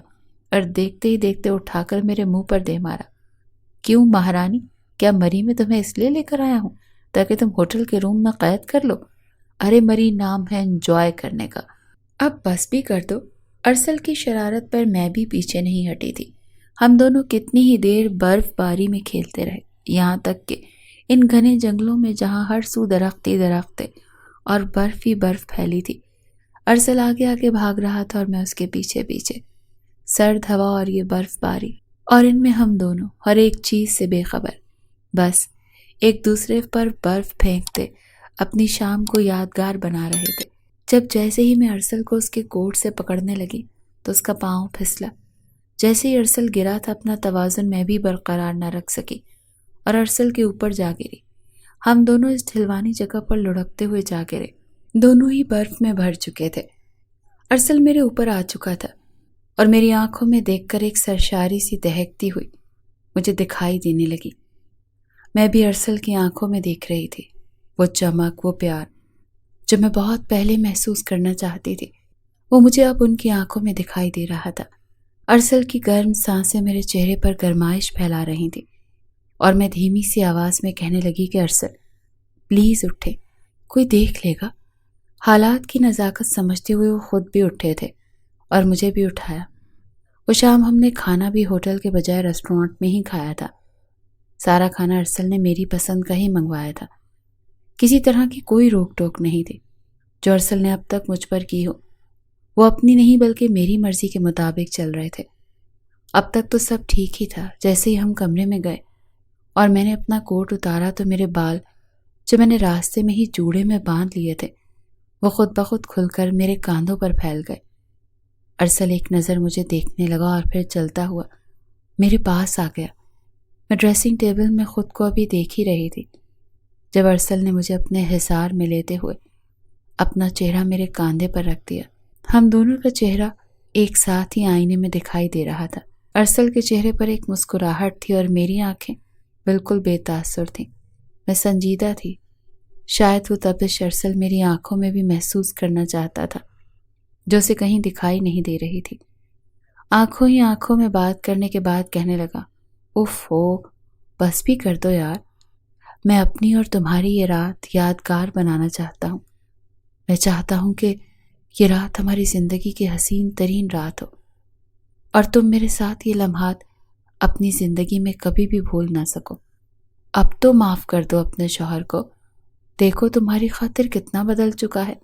اور دیکھتے ہی دیکھتے اٹھا کر میرے منہ پر دے مارا۔ کیوں مہارانی، کیا مری میں تمہیں اس لیے لے کر آیا ہوں تاکہ تم ہوٹل کے روم میں قید کر لو؟ ارے مری نام ہے انجوائے کرنے کا، اب بس بھی کر دو۔ ارسل کی شرارت پر میں بھی پیچھے نہیں ہٹی تھی۔ ہم دونوں کتنی ہی دیر برف باری میں کھیلتے رہے، یہاں تک کہ ان گھنے جنگلوں میں جہاں ہر سو درخت ہی درخت تھے اور برف ہی برف پھیلی تھی، ارسل آگے آگے بھاگ رہا تھا اور میں اس کے پیچھے پیچھے۔ سرد ہوا اور یہ برف باری اور ان میں ہم دونوں ہر ایک چیز سے بے خبر، بس ایک دوسرے پر برف پھینکتے اپنی شام کو یادگار بنا رہے تھے۔ جب جیسے ہی میں ارسل کو اس کے کوٹ سے پکڑنے لگی تو اس کا پاؤں پھسلا۔ جیسے ہی ارسل گرا تھا اپنا توازن میں بھی برقرار نہ رکھ سکی اور ارسل کے اوپر جا گری۔ ہم دونوں اس ڈھلوانی جگہ پر لڑکتے ہوئے جا گرے، دونوں ہی برف میں بھر چکے تھے۔ ارسل میرے اوپر آ چکا تھا اور میری آنکھوں میں دیکھ کر ایک سرشاری سی دہکتی ہوئی مجھے دکھائی دینے لگی۔ میں بھی ارسل کی آنکھوں میں دیکھ رہی تھی، وہ چمک، وہ پیار جو میں بہت پہلے محسوس کرنا چاہتی تھی، وہ مجھے اب ان کی آنکھوں میں دکھائی دے رہا تھا۔ ارسل کی گرم سانسیں میرے چہرے پر گرمائش پھیلا رہی تھیں اور میں دھیمی سی آواز میں کہنے لگی کہ ارسل پلیز اٹھے، کوئی دیکھ لے گا۔ حالات کی نزاکت سمجھتے ہوئے وہ خود بھی اٹھے تھے اور مجھے بھی اٹھایا۔ وہ شام ہم نے کھانا بھی ہوٹل کے بجائے ریسٹورانٹ میں ہی کھایا تھا۔ سارا کھانا ارسل نے میری پسند کا ہی منگوایا تھا، کسی طرح کی کوئی روک ٹوک نہیں تھی جو ارسل نے اب تک مجھ پر کی ہو۔ وہ اپنی نہیں بلکہ میری مرضی کے مطابق چل رہے تھے۔ اب تک تو سب ٹھیک ہی تھا۔ جیسے ہی ہم کمرے میں گئے اور میں نے اپنا کوٹ اتارا تو میرے بال جو میں نے راستے میں ہی جوڑے میں باندھ لیے تھے وہ خود بخود کھل کر میرے کاندھوں پر پھیل گئے۔ ارسل ایک نظر مجھے دیکھنے لگا اور پھر چلتا ہوا میرے پاس آ گیا۔ میں ڈریسنگ ٹیبل میں خود کو ابھی دیکھ ہی رہی تھی جب ارسل نے مجھے اپنے حصار میں لیتے ہوئے اپنا چہرہ میرے کاندھے پر رکھ دیا۔ ہم دونوں کا چہرہ ایک ساتھ ہی آئینے میں دکھائی دے رہا تھا۔ ارسل کے چہرے پر ایک مسکراہٹ تھی اور میری آنکھیں بالکل بے تاثر تھیں۔ میں سنجیدہ تھی، شاید وہ تپش ارسل میری آنکھوں میں بھی محسوس کرنا چاہتا تھا، جو اسے کہیں دکھائی نہیں دے رہی تھی۔ آنکھوں ہی آنکھوں میں بات کرنے کے بعد کہنے لگا، اف ہو، بس بھی کر دو یار، میں اپنی اور تمہاری یہ رات یادگار بنانا چاہتا ہوں۔ میں چاہتا ہوں کہ یہ رات ہماری زندگی کی حسین ترین رات ہو، اور تم میرے ساتھ یہ لمحات اپنی زندگی میں کبھی بھی بھول نہ سکو۔ اب تو معاف کر دو اپنے شوہر کو، دیکھو تمہاری خاطر کتنا بدل چکا ہے،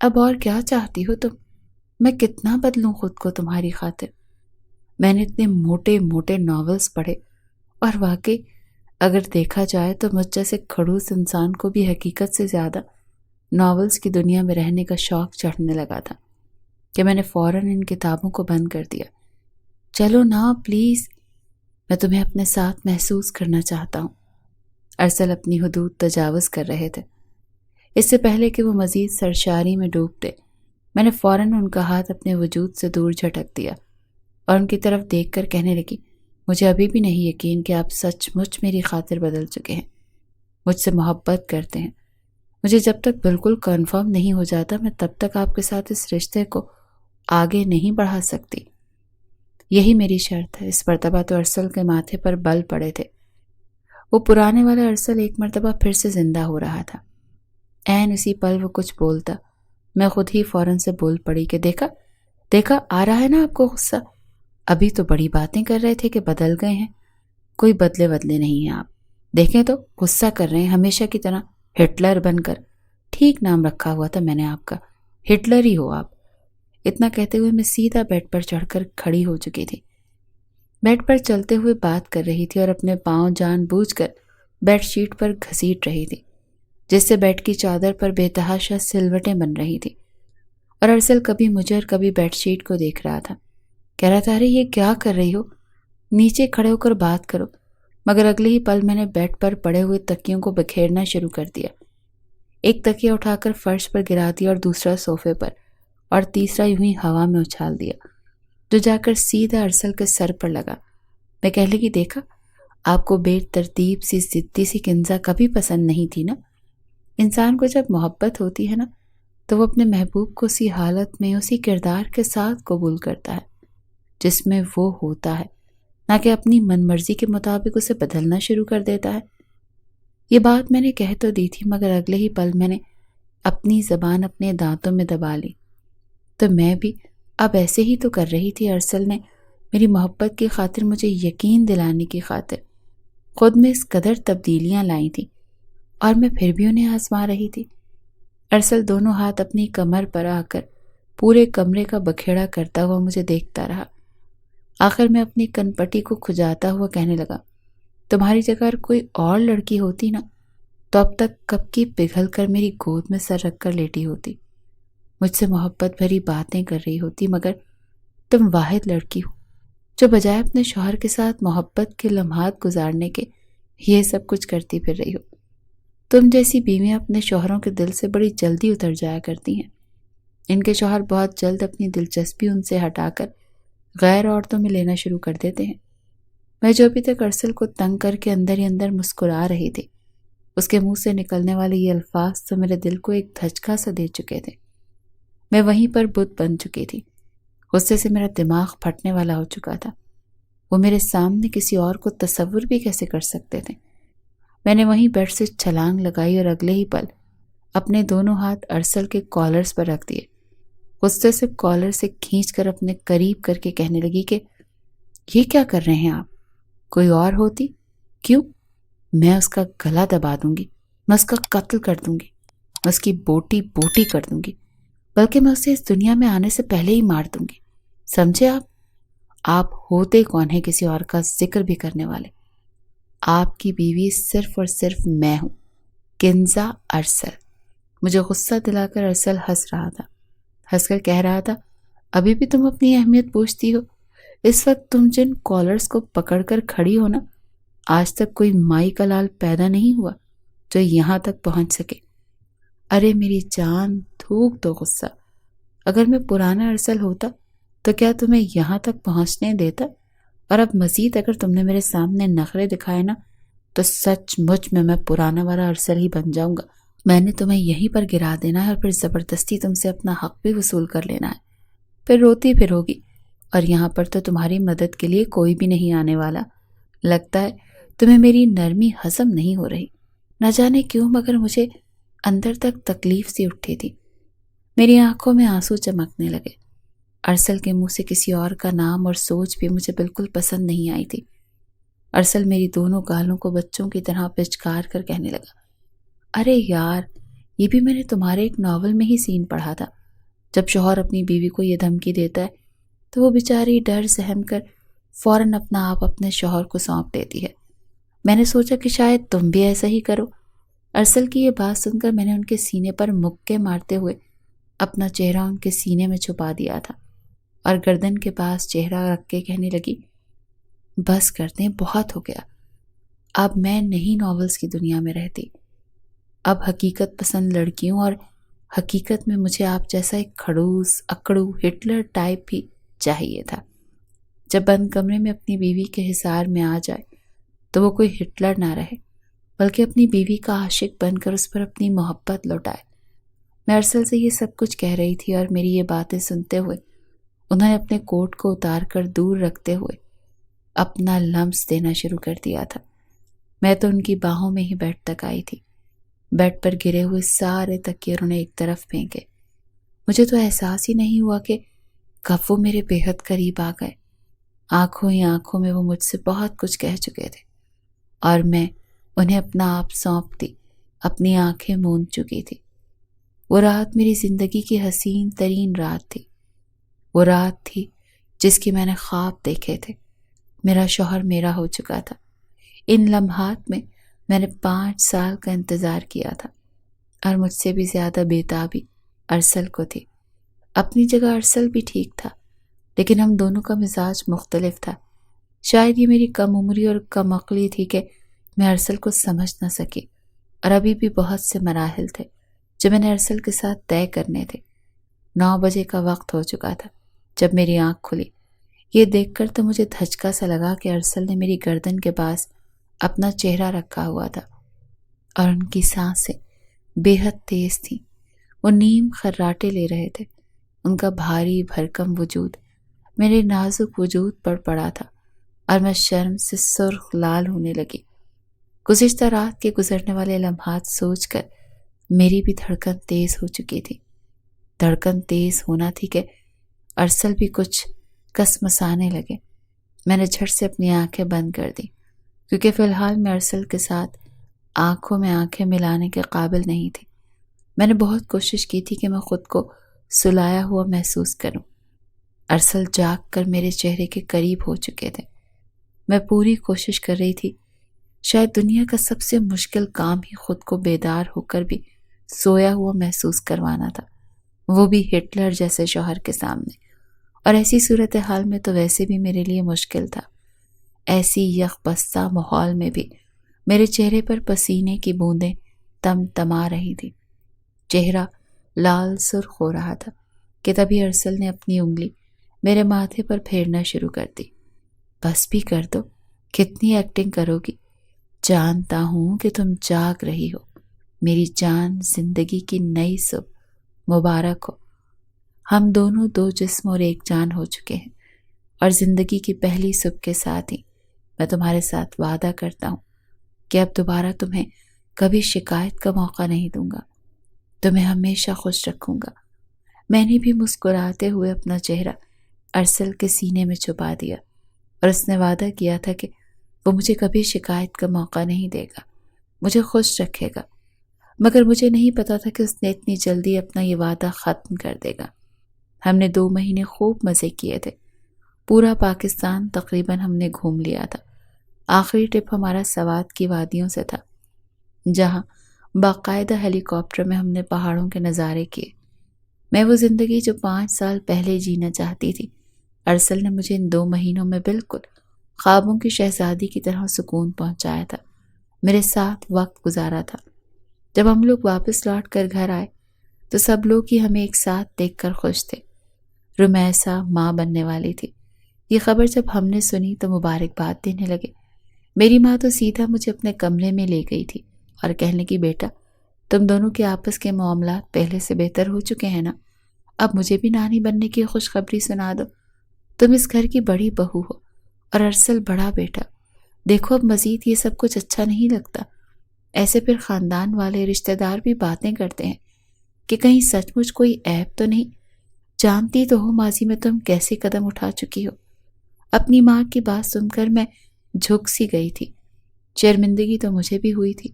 اب اور کیا چاہتی ہو تم؟ میں کتنا بدلوں خود کو تمہاری خاطر؟ میں نے اتنے موٹے موٹے ناولز پڑھے، اور واقعی اگر دیکھا جائے تو مجھ جیسے کھڑوس انسان کو بھی حقیقت سے زیادہ ناولز کی دنیا میں رہنے کا شوق چڑھنے لگا تھا کہ میں نے فوراً ان کتابوں کو بند کر دیا۔ چلو نا پلیز، میں تمہیں اپنے ساتھ محسوس کرنا چاہتا ہوں۔ ارسل اپنی حدود تجاوز کر رہے تھے۔ اس سے پہلے کہ وہ مزید سرشاری میں ڈوبتے، میں نے فوراً ان کا ہاتھ اپنے وجود سے دور جھٹک دیا اور ان کی طرف دیکھ کر کہنے لگی، مجھے ابھی بھی نہیں یقین کہ آپ سچ مچ میری خاطر بدل چکے ہیں، مجھ سے محبت کرتے ہیں۔ مجھے جب تک بالکل کنفرم نہیں ہو جاتا، میں تب تک آپ کے ساتھ اس رشتے کو آگے نہیں بڑھا سکتی۔ یہی میری شرط ہے۔ اس مرتبہ تو ارسل کے ماتھے پر بل پڑے تھے۔ وہ پرانے والا ارسل ایک مرتبہ پھر سے زندہ ہو رہا تھا۔ عین اسی پل وہ کچھ بولتا، میں خود ہی فوراً سے بول پڑی کہ دیکھا آ رہا ہے نا آپ کو غصہ؟ ابھی تو بڑی باتیں کر رہے تھے کہ بدل گئے ہیں، کوئی بدلے نہیں ہیں آپ، دیکھیں تو غصہ کر رہے ہیں ہمیشہ کی طرح، ہٹلر بن کر۔ ٹھیک نام رکھا ہوا تھا میں نے آپ کا، ہٹلر ہی ہو آپ۔ اتنا کہتے ہوئے میں سیدھا بیڈ پر چڑھ کر کھڑی ہو چکی تھی۔ بیڈ پر چلتے ہوئے بات کر رہی تھی اور اپنے پاؤں جان بوجھ کر بیڈ شیٹ پر گھسیٹ رہی تھی، جس سے بیڈ کی چادر پر بے تحاشا سلوٹیں بن رہی تھی۔ اور ارسل کبھی مجھے اور کبھی بیڈ شیٹ کو دیکھ رہا تھا، کہہ رہا تھا، ارے یہ کیا کر رہی ہو، نیچے کھڑے ہو کر بات کرو۔ مگر اگلے ہی پل میں نے بیڈ پر پڑے ہوئے تکیوں کو بکھیرنا شروع کر دیا۔ ایک تکیہ اٹھا کر فرش پر گرا دیا اور دوسرا صوفے پر، اور تیسرا یوں ہی ہوا میں اچھال دیا، جو جا کر سیدھا ارسل کے سر پر لگا۔ میں کہہ لگی، دیکھا آپ کو بے ترتیب سی ضدی سی کنزا کبھی پسند نہیں تھی نا؟ انسان کو جب محبت ہوتی ہے نا تو وہ اپنے محبوب کو اسی حالت میں اسی کردار کے ساتھ قبول کرتا ہے جس میں وہ ہوتا ہے، نہ کہ اپنی من مرضی کے مطابق اسے بدلنا شروع کر دیتا ہے۔ یہ بات میں نے کہہ تو دی تھی، مگر اگلے ہی پل میں نے اپنی زبان اپنے دانتوں میں دبا لی۔ تو میں بھی اب ایسے ہی تو کر رہی تھی۔ ارسل نے میری محبت کی خاطر، مجھے یقین دلانے کی خاطر خود میں اس قدر تبدیلیاں لائی تھیں، اور میں پھر بھی انہیں آزما رہی تھی۔ ارسل دونوں ہاتھ اپنی کمر پر آ کر پورے کمرے کا بکھیڑا کرتا ہوا مجھے دیکھتا رہا۔ آخر میں اپنی کن پٹی کو کھجاتا ہوا کہنے لگا، تمہاری جگہ اگر کوئی اور لڑکی ہوتی نا تو اب تک کب کی پگھل کر میری گود میں سر رکھ کر لیٹی ہوتی، مجھ سے محبت بھری باتیں کر رہی ہوتی، مگر تم واحد لڑکی ہو جو بجائے اپنے شوہر کے ساتھ محبت کے لمحات گزارنے کے یہ سب کچھ کرتی پھر رہی ہو۔ تم جیسی بیویاں اپنے شوہروں کے دل سے بڑی جلدی اتر جایا کرتی ہیں۔ ان کے شوہر بہت جلد اپنی دلچسپی ان سے ہٹا کر غیر عورتوں میں لینا شروع کر دیتے ہیں۔ میں جو ابھی تک ارسل کو تنگ کر کے اندر ہی اندر مسکرا رہی تھی، اس کے منہ سے نکلنے والے یہ الفاظ تو میرے دل کو ایک دھچکا سا دے چکے تھے۔ میں وہیں پر بت بن چکی تھی۔ غصے سے میرا دماغ پھٹنے والا ہو چکا تھا۔ وہ میرے سامنے کسی اور کو تصور بھی کیسے کر سکتے تھے؟ میں نے وہیں بیڈ سے چھلانگ لگائی اور اگلے ہی پل اپنے دونوں ہاتھ ارسل کے کالرز پر رکھ دیے۔ غصے سے کالر سے کھینچ کر اپنے قریب کر کے کہنے لگی کہ یہ کیا کر رہے ہیں آپ؟ کوئی اور ہوتی؟ کیوں؟ میں اس کا گلا دبا دوں گی، میں اس کا قتل کر دوں گی، میں اس کی بوٹی بوٹی کر دوں گی، بلکہ میں اسے اس دنیا میں آنے سے پہلے ہی مار دوں گی۔ سمجھے آپ ہوتے کون ہیں کسی اور کا ذکر بھی کرنے والے؟ آپ کی بیوی صرف اور صرف میں ہوں، کنزا ارسل۔ مجھے غصہ دلا کر ارسل ہنس رہا تھا، ہنس کر کہہ رہا تھا، ابھی بھی تم اپنی اہمیت پوچھتی ہو؟ اس وقت تم جن کالرز کو پکڑ کر کھڑی ہو نا، آج تک کوئی مائی کا لال پیدا نہیں ہوا جو یہاں تک پہنچ سکے۔ ارے میری جان، تھوک دو غصہ۔ اگر میں پرانا ارسل ہوتا تو کیا تمہیں یہاں تک پہنچنے دیتا؟ اور اب مزید اگر تم نے میرے سامنے نخرے دکھائے نا تو سچ مچ میں پرانا والا ارسل ہی بن جاؤں گا، میں نے تمہیں یہیں پر گرا دینا ہے اور پھر زبردستی تم سے اپنا حق بھی وصول کر لینا ہے، پھر روتی پھر ہوگی، اور یہاں پر تو تمہاری مدد کے لیے کوئی بھی نہیں آنے والا۔ لگتا ہے تمہیں میری نرمی ہضم نہیں ہو رہی۔ نہ جانے کیوں مگر مجھے اندر تک تکلیف سی اٹھی تھی۔ میری آنکھوں میں آنسو چمکنے لگے۔ ارسل کے منہ سے کسی اور کا نام اور سوچ بھی مجھے بالکل پسند نہیں آئی تھی۔ ارسل میری دونوں گالوں کو بچوں کی طرح پچکار کر کہنے لگا، ارے یار، یہ بھی میں نے تمہارے ایک ناول میں ہی سین پڑھا تھا۔ جب شوہر اپنی بیوی کو یہ دھمکی دیتا ہے تو وہ بیچاری ڈر سہم کر فوراً اپنا آپ اپنے شوہر کو سونپ دیتی ہے۔ میں نے سوچا کہ شاید تم بھی ایسا ہی کرو۔ ارسل کی یہ بات سن کر میں نے ان کے سینے پر مکے مارتے ہوئے اپنا چہرہ ان کے سینے میں چھپا دیا تھا اور گردن کے پاس چہرہ رکھ کے کہنے لگی، بس کر دیں، بہت ہو گیا۔ اب میں نہیں ناولز کی دنیا میں رہتی۔ اب حقیقت پسند لڑکیوں اور حقیقت میں مجھے آپ جیسا ایک کھڑوس اکڑو ہٹلر ٹائپ بھی چاہیے تھا۔ جب بند کمرے میں اپنی بیوی کے حصار میں آ جائے تو وہ کوئی ہٹلر نہ رہے بلکہ اپنی بیوی کا عاشق بن کر اس پر اپنی محبت لوٹائے۔ میں ارسل سے یہ سب کچھ کہہ رہی تھی اور میری یہ باتیں سنتے ہوئے انہوں نے اپنے کوٹ کو اتار کر دور رکھتے ہوئے اپنا لمس دینا شروع کر دیا تھا۔ میں تو ان کی باہوں میں ہی بیڈ تک آئی تھی۔ بیڈ پر گرے ہوئے سارے تکیے انہوں نے ایک طرف پھینکے۔ مجھے تو احساس ہی نہیں ہوا کہ کب وہ میرے بے حد قریب آ گئے۔ آنکھوں ہی آنکھوں میں وہ مجھ سے بہت کچھ کہہ چکے تھے اور میں انہیں اپنا آپ سونپ دی، اپنی آنکھیں موند چکی تھی۔ وہ رات میری زندگی کی حسین ترین رات تھی۔ وہ رات تھی جس کی میں نے خواب دیکھے تھے۔ میرا شوہر میرا ہو چکا تھا۔ ان لمحات میں نے 5 سال کا انتظار کیا تھا اور مجھ سے بھی زیادہ بےتابی ارسل کو تھی۔ اپنی جگہ ارسل بھی ٹھیک تھا، لیکن ہم دونوں کا مزاج مختلف تھا۔ شاید یہ میری کم عمری اور کم عقلی تھی کہ میں ارسل کو سمجھ نہ سکی، اور ابھی بھی بہت سے مراحل تھے جو میں نے ارسل کے ساتھ طے کرنے تھے۔ 9 بجے کا وقت ہو چکا تھا جب میری آنکھ کھلی۔ یہ دیکھ کر تو مجھے دھچکا سا لگا کہ ارسل نے میری گردن کے پاس اپنا چہرہ رکھا ہوا تھا اور ان کی سانسیں بے حد تیز تھیں۔ وہ نیم خراٹے لے رہے تھے۔ ان کا بھاری بھرکم وجود میرے نازک وجود پر پڑا تھا اور میں شرم سے سرخ لال ہونے لگی۔ گزشتہ رات کے گزرنے والے لمحات سوچ کر میری بھی دھڑکن تیز ہو چکی تھی۔ دھڑکن تیز ہونا تھی کہ ارسل بھی کچھ کسمسانے لگے۔ میں نے جھٹ سے اپنی آنکھیں بند کر دی کیونکہ فی الحال میں ارسل کے ساتھ آنکھوں میں آنکھیں ملانے کے قابل نہیں تھی۔ میں نے بہت کوشش کی تھی کہ میں خود کو سلایا ہوا محسوس کروں۔ ارسل جاگ کر میرے چہرے کے قریب ہو چکے تھے۔ میں پوری کوشش کر رہی تھی۔ شاید دنیا کا سب سے مشکل کام ہی خود کو بیدار ہو کر بھی سویا ہوا محسوس کروانا تھا، وہ بھی ہٹلر جیسے شوہر کے سامنے، اور ایسی صورتحال میں تو ویسے بھی میرے لیے مشکل تھا۔ ایسی یخ بستہ ماحول میں بھی میرے چہرے پر پسینے کی بوندیں تم تما رہی تھی۔ چہرہ لال سرخ ہو رہا تھا کہ تبھی ارسل نے اپنی انگلی میرے ماتھے پر پھیرنا شروع کر دی۔ بس بھی کر دو، کتنی ایکٹنگ کرو گی؟ جانتا ہوں کہ تم جاگ رہی ہو۔ میری جان، زندگی کی نئی صبح مبارک ہو۔ ہم دونوں 2 جسم اور ایک جان ہو چکے ہیں، اور زندگی کی پہلی صبح کے ساتھ ہی میں تمہارے ساتھ وعدہ کرتا ہوں کہ اب دوبارہ تمہیں کبھی شکایت کا موقع نہیں دوں گا، تمہیں ہمیشہ خوش رکھوں گا۔ میں نے بھی مسکراتے ہوئے اپنا چہرہ ارسل کے سینے میں چھپا دیا، اور اس نے وعدہ کیا تھا کہ وہ مجھے کبھی شکایت کا موقع نہیں دے گا، مجھے خوش رکھے گا۔ مگر مجھے نہیں پتا تھا کہ اس نے اتنی جلدی اپنا یہ وعدہ ختم کر دے گا۔ ہم نے 2 مہینے خوب مزے کیے تھے۔ پورا پاکستان تقریباً ہم نے گھوم لیا تھا۔ آخری ٹرپ ہمارا سوات کی وادیوں سے تھا، جہاں باقاعدہ ہیلی کاپٹر میں ہم نے پہاڑوں کے نظارے کیے۔ میں وہ زندگی جو 5 سال پہلے جینا چاہتی تھی، ارسل نے مجھے ان 2 مہینوں میں بالکل خوابوں کی شہزادی کی طرح سکون پہنچایا تھا، میرے ساتھ وقت گزارا تھا۔ جب ہم لوگ واپس لوٹ کر گھر آئے تو سب لوگ ہی ہمیں ایک ساتھ دیکھ کر خوش تھے۔ رمیسا ماں بننے والی تھی۔ یہ خبر جب ہم نے سنی تو مبارکباد دینے لگے۔ میری ماں تو سیدھا مجھے اپنے کمرے میں لے گئی تھی اور کہنے لگی، بیٹا تم دونوں کے آپس کے معاملات پہلے سے بہتر ہو چکے ہیں نا؟ اب مجھے بھی نانی بننے کی خوشخبری سنا دو۔ تم اس گھر کی بڑی بہو ہو اور ارسل بڑا بیٹا۔ دیکھو اب مزید یہ سب کچھ اچھا نہیں لگتا۔ ایسے پھر خاندان والے رشتہ دار بھی باتیں کرتے ہیں کہ کہیں سچ مچ کوئی عیب تو نہیں۔ جانتی تو ہو ماضی میں تم کیسے قدم اٹھا چکی ہو۔ اپنی ماں کی بات سن کر میں جھک سی گئی تھی۔ شرمندگی تو مجھے بھی ہوئی تھی۔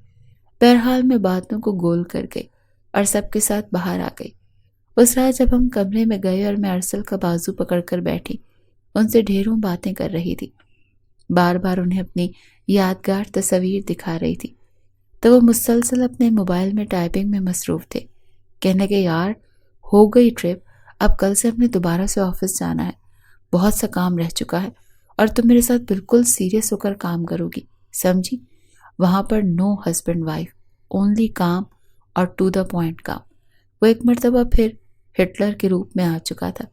بہرحال میں باتوں کو گول کر گئی اور سب کے ساتھ باہر آ گئی۔ اس رات جب ہم کمرے میں گئے اور میں ارسل کا بازو پکڑ کر بیٹھی ان سے ڈھیروں باتیں کر رہی تھی، بار بار انہیں اپنی یادگار تصویر دکھا رہی تھی، تو وہ مسلسل اپنے موبائل میں ٹائپنگ میں مصروف تھے۔ کہنے لگے یار ہو گئی ٹرپ، اب کل سے ہمیں دوبارہ سے آفس جانا ہے، بہت سا کام رہ چکا ہے اور تم میرے ساتھ بالکل سیریس ہو کر کام کرو گی، سمجھی؟ وہاں پر نو ہسبینڈ وائف، اونلی کام اور ٹو دا پوائنٹ کام۔ وہ ایک مرتبہ پھر ہٹلر کے روپ میں آ چکا تھا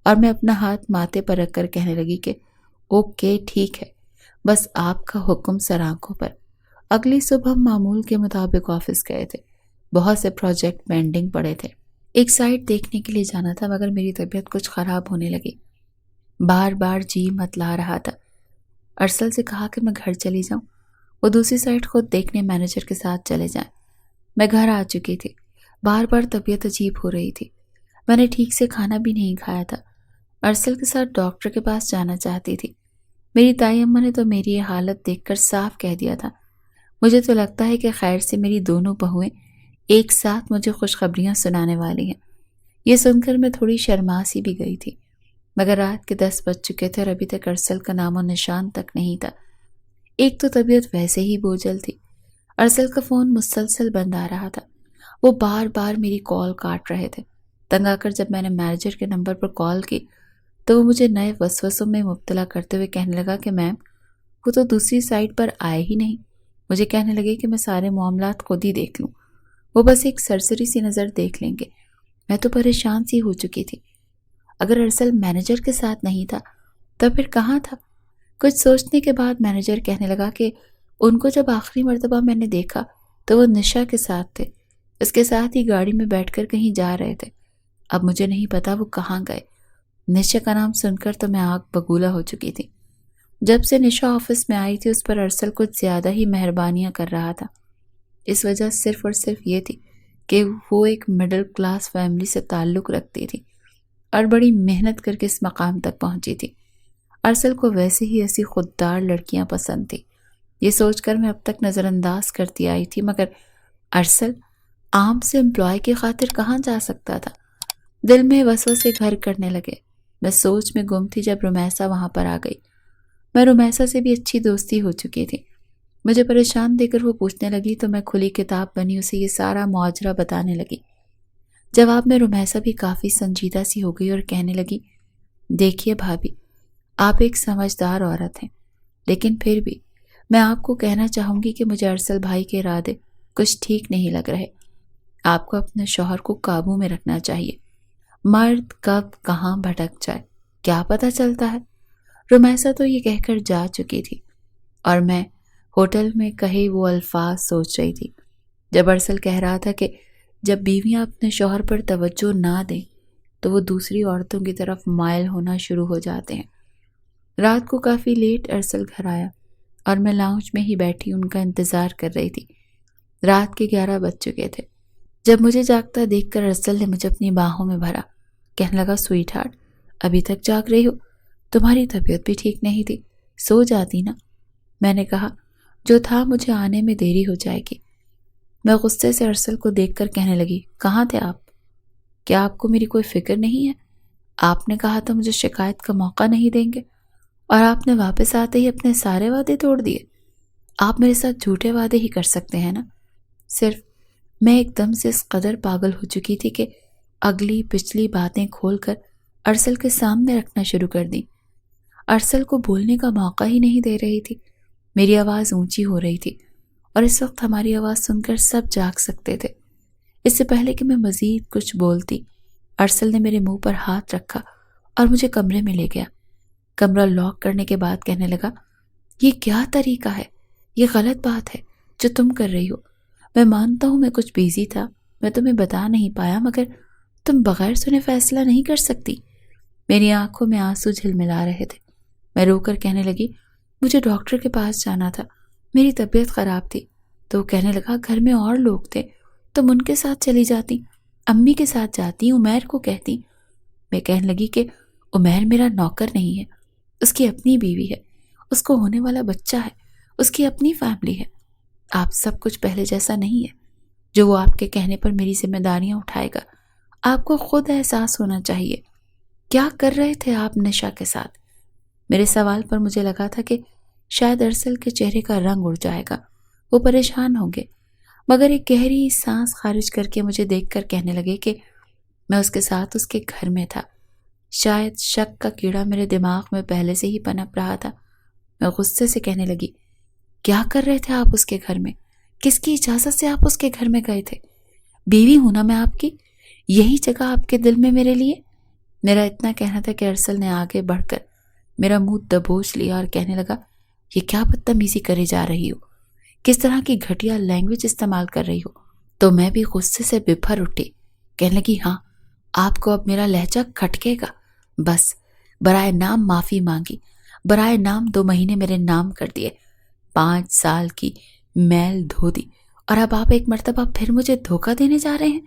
اور میں اپنا ہاتھ ماتھے پر رکھ کر کہنے لگی کہ اوکے ٹھیک ہے، بس آپ کا حکم سر آنکھوں پر۔ اگلی صبح ہم معمول کے مطابق آفس گئے تھے۔ بہت سے پروجیکٹ پینڈنگ پڑے تھے۔ ایک سائٹ دیکھنے کے لیے جانا تھا مگر میری طبیعت کچھ خراب ہونے لگی، بار بار جی متلا رہا تھا۔ ارسل سے کہا کہ میں گھر چلی جاؤں، وہ دوسری سائٹ خود دیکھنے مینیجر کے ساتھ چلے جائیں۔ میں گھر آ چکی تھی، بار بار طبیعت عجیب ہو رہی تھی، میں نے ٹھیک سے کھانا بھی نہیں کھایا تھا۔ ارسل کے ساتھ ڈاکٹر کے پاس جانا چاہتی تھی۔ میری تائی اماں نے تو میری یہ حالت دیکھ کر صاف کہہ دیا تھا۔ مجھے تو لگتا ہے کہ خیر سے میری دونوں بہویں ایک ساتھ مجھے خوشخبریاں سنانے والی ہیں۔ یہ سن کر میں تھوڑی شرما سی بھی گئی تھی، مگر رات کے 10 بج چکے تھے اور ابھی تک ارسل کا نام و نشان تک نہیں تھا۔ ایک تو طبیعت ویسے ہی بوجھل تھی، ارسل کا فون مسلسل بند آ رہا تھا، وہ بار بار میری کال کاٹ رہے تھے۔ تنگ آ کر جب میں نے مینیجر کے نمبر پر کال کی تو وہ مجھے نئے وسوسوں میں مبتلا کرتے ہوئے کہنے لگا کہ میم وہ تو دوسری سائٹ پر آئے ہی نہیں۔ مجھے کہنے لگے کہ میں سارے معاملات خود ہی دیکھ لوں، وہ بس ایک سرسری سی نظر دیکھ لیں گے۔ میں تو پریشان سی ہو چکی تھی۔ اگر ارسل مینیجر کے ساتھ نہیں تھا تو پھر کہاں تھا؟ کچھ سوچنے کے بعد مینیجر کہنے لگا کہ ان کو جب آخری مرتبہ میں نے دیکھا تو وہ نشا کے ساتھ تھے، اس کے ساتھ ہی گاڑی میں بیٹھ کر کہیں جا رہے تھے۔ اب مجھے نہیں پتا وہ کہاں گئے۔ نشا کا نام سن کر تو میں آگ بگولا ہو چکی تھی۔ جب سے نشا آفس میں آئی تھی اس پر ارسل کچھ زیادہ ہی مہربانیاں کر رہا تھا۔ اس وجہ صرف اور صرف یہ تھی کہ وہ ایک مڈل کلاس فیملی سے تعلق رکھتی تھی اور بڑی محنت کر کے اس مقام تک پہنچی تھی۔ ارسل کو ویسے ہی ایسی خوددار لڑکیاں پسند تھی، یہ سوچ کر میں اب تک نظر انداز کرتی آئی تھی، مگر ارسل عام سے امپلائی کی خاطر کہاں جا سکتا تھا؟ دل میں وسوسے گھر کرنے لگے۔ میں سوچ میں گم تھی جب رمیسا وہاں پر آ گئی۔ میں رمیسا سے بھی اچھی دوستی ہو چکی تھی۔ مجھے پریشان دیکھ کر وہ پوچھنے لگی تو میں کھلی کتاب بنی اسے یہ سارا ماجرا بتانے لگی۔ جواب میں رمیسا بھی کافی سنجیدہ سی ہو گئی اور کہنے لگی دیکھیے بھابھی، آپ ایک سمجھدار عورت ہیں، لیکن پھر بھی میں آپ کو کہنا چاہوں گی کہ مجھے ارسل بھائی کے ارادے کچھ ٹھیک نہیں لگ رہے۔ آپ کو اپنے شوہر کو قابو میں رکھنا چاہیے۔ مرد کب کہاں بھٹک جائے کیا پتہ چلتا ہے۔ رمیسا تو یہ کہہ کر جا چکی تھی اور میں ہوٹل میں کہے وہ الفاظ سوچ رہی تھی جب ارسل کہہ رہا تھا کہ جب بیویاں اپنے شوہر پر توجہ نہ دیں تو وہ دوسری عورتوں کی طرف مائل ہونا شروع ہو جاتے ہیں۔ رات کو کافی لیٹ ارسل گھر آیا اور میں لاؤنج میں ہی بیٹھی ان کا انتظار کر رہی تھی۔ رات کے 11 بج چکے تھے جب مجھے جاگتا دیکھ کر ارسل نے مجھے اپنی باہوں میں بھرا، کہنے لگا سویٹ ہارٹ ابھی تک جاگ رہی ہو؟ تمہاری طبیعت بھی ٹھیک نہیں تھی، سو جاتی نا۔ میں نے کہا جو تھا مجھے آنے میں دیری ہو جائے گی۔ میں غصے سے ارسل کو دیکھ کر کہنے لگی کہاں تھے آپ؟ کیا آپ کو میری کوئی فکر نہیں ہے؟ آپ نے کہا تھا مجھے شکایت کا موقع نہیں دیں گے اور آپ نے واپس آتے ہی اپنے سارے وعدے توڑ دیے۔ آپ میرے ساتھ جھوٹے وعدے ہی کر سکتے ہیں نا۔ صرف میں ایک دم سے اس قدر پاگل ہو چکی تھی کہ اگلی پچھلی باتیں کھول کر ارسل کے سامنے رکھنا شروع کر دی۔ ارسل کو بولنے کا موقع ہی نہیں دے رہی تھی۔ میری آواز اونچی ہو رہی تھی اور اس وقت ہماری آواز سن کر سب جاگ سکتے تھے۔ اس سے پہلے کہ میں مزید کچھ بولتی ارسل نے میرے منہ پر ہاتھ رکھا اور مجھے کمرے میں لے گیا۔ کمرہ لاک کرنے کے بعد کہنے لگا یہ کیا طریقہ ہے؟ یہ غلط بات ہے جو تم کر رہی ہو۔ میں مانتا ہوں میں کچھ بیزی تھا، میں تمہیں بتا نہیں پایا، مگر تم بغیر سنے فیصلہ نہیں کر سکتی۔ میری آنکھوں میں آنسو جھلملا رہے تھے۔ میں رو کر کہنے لگی، مجھے ڈاکٹر کے پاس جانا تھا، میری طبیعت خراب تھی۔ تو وہ کہنے لگا، گھر میں اور لوگ تھے، تم ان کے ساتھ چلی جاتی، امی کے ساتھ جاتی، عمیر کو کہتی۔ میں کہنے لگی کہ عمیر میرا نوکر نہیں ہے، اس کی اپنی بیوی ہے، اس کو ہونے والا بچہ ہے، اس کی اپنی فیملی ہے۔ آپ سب کچھ پہلے جیسا نہیں ہے، جو وہ آپ کے کہنے پر میری ذمہ داریاں اٹھائے گا۔ آپ کو خود احساس ہونا چاہیے۔ کیا کر رہے تھے آپ نشا کے ساتھ؟ میرے سوال پر مجھے لگا تھا کہ شاید ارسل کے چہرے کا رنگ اڑ جائے گا، وہ پریشان ہوں گے، مگر ایک گہری سانس خارج کر کے مجھے دیکھ کر کہنے لگے کہ میں اس کے ساتھ اس کے گھر میں تھا۔ شاید شک کا کیڑا میرے دماغ میں پہلے سے ہی پنپ رہا تھا۔ میں غصے سے کہنے لگی، کیا کر رہے تھے آپ اس کے گھر میں؟ کس کی اجازت سے آپ اس کے گھر میں گئے تھے؟ بیوی ہوں نا میں آپ کی، یہی جگہ آپ کے دل میں میرے لیے؟ میرا اتنا کہنا تھا کہ ارسل نے آگے بڑھ کر میرا منہ دبوچ لیا اور کہنے لگا، یہ کیا بدتمیزی کرے جا رہی ہو؟ کس طرح کی گھٹیا لینگویج استعمال کر رہی ہو؟ تو میں بھی غصے سے ببھر اٹھی، کہنے لگی، ہاں آپ کو اب میرا لہجہ کھٹکے گا، بس برائے نام معافی مانگی، برائے نام 2 مہینے میرے نام کر دیے، 5 سال کی میل دھو دی، اور اب آپ ایک مرتبہ پھر مجھے دھوکہ دینے جا رہے ہیں؟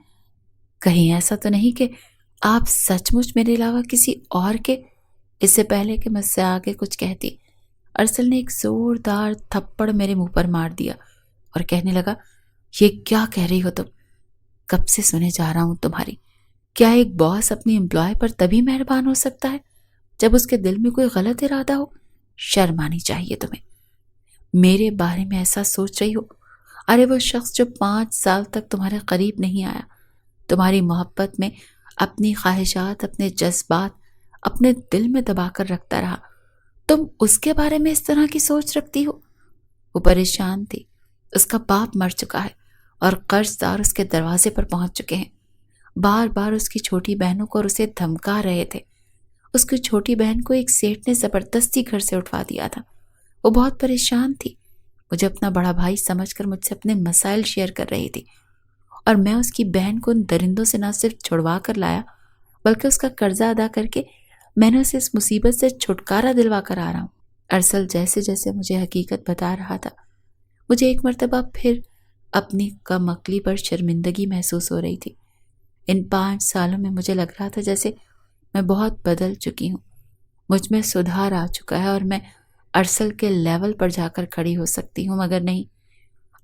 کہیں ایسا تو نہیں کہ آپ سچ مچ میرے علاوہ کسی اور کے؟ اس سے پہلے کہ میں اس سے آگے کچھ کہتی، ارسل نے ایک زوردار تھپڑ میرے منہ پر مار دیا اور کہنے لگا، یہ کیا کہہ رہی ہو تم؟ کب سے سنے جا رہا ہوں تمہاری۔ کیا ایک باس اپنی امپلائی پر تبھی مہربان ہو سکتا ہے جب اس کے دل میں کوئی غلط ارادہ ہو؟ شرم آنی چاہیے تمہیں، میرے بارے میں ایسا سوچ رہی ہو؟ ارے وہ شخص جو 5 سال تک تمہارے قریب نہیں آیا، تمہاری محبت میں اپنی خواہشات، اپنے جذبات اپنے دل میں دبا کر رکھتا رہا، تم اس کے بارے میں اس طرح کی سوچ رکھتی ہو؟ وہ پریشان تھی، اس کا باپ مر چکا ہے اور قرض دار اس کے دروازے پر پہنچ چکے ہیں۔ بار بار اس کی چھوٹی بہنوں کو اور اسے دھمکا رہے تھے۔ اس کی چھوٹی بہن کو ایک سیٹ نے زبردستی گھر سے اٹھوا دیا تھا۔ وہ بہت پریشان تھی، مجھے اپنا بڑا بھائی سمجھ کر مجھ سے اپنے مسائل شیئر کر رہی تھی، اور میں اس کی بہن کو ان درندوں سے نہ صرف چھڑوا کر لایا بلکہ اس کا قرضہ ادا کر کے میں نے اسے اس مصیبت سے چھٹکارا دلوا کر آ رہا ہوں۔ ارسل جیسے جیسے مجھے حقیقت بتا رہا تھا، مجھے ایک مرتبہ پھر اپنی کم عقلی پر شرمندگی محسوس ہو رہی تھی۔ ان 5 سالوں میں مجھے لگ رہا تھا جیسے میں بہت بدل چکی ہوں، مجھ میں سدھار آ چکا ہے اور میں ارسل کے لیول پر جا کر کھڑی ہو سکتی ہوں، مگر نہیں،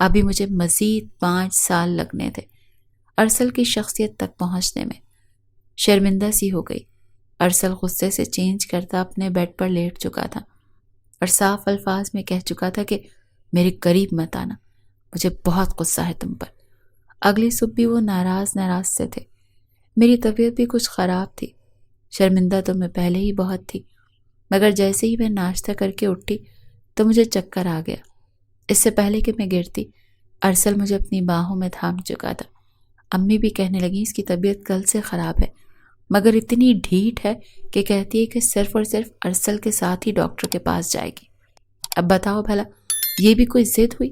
ابھی مجھے مزید 5 سال لگنے تھے ارسل کی شخصیت تک پہنچنے میں۔ شرمندہ سی ہو گئی۔ ارسل غصے سے چینج کرتا اپنے بیڈ پر لیٹ چکا تھا اور صاف الفاظ میں کہہ چکا تھا کہ میرے قریب مت آنا، مجھے بہت غصہ ہے تم پر۔ اگلی صبح بھی وہ ناراض سے تھے۔ میری طبیعت بھی کچھ خراب تھی، شرمندہ تو میں پہلے ہی بہت تھی، مگر جیسے ہی میں ناشتہ کر کے اٹھی تو مجھے چکر آ گیا۔ اس سے پہلے کہ میں گرتی، ارسل مجھے اپنی باہوں میں تھام چکا تھا۔ امی بھی کہنے لگیں، اس کی طبیعت کل سے خراب ہے، مگر اتنی ڈھیٹ ہے کہ کہتی ہے کہ صرف اور صرف ارسل کے ساتھ ہی ڈاکٹر کے پاس جائے گی۔ اب بتاؤ بھلا، یہ بھی کوئی ضد ہوئی؟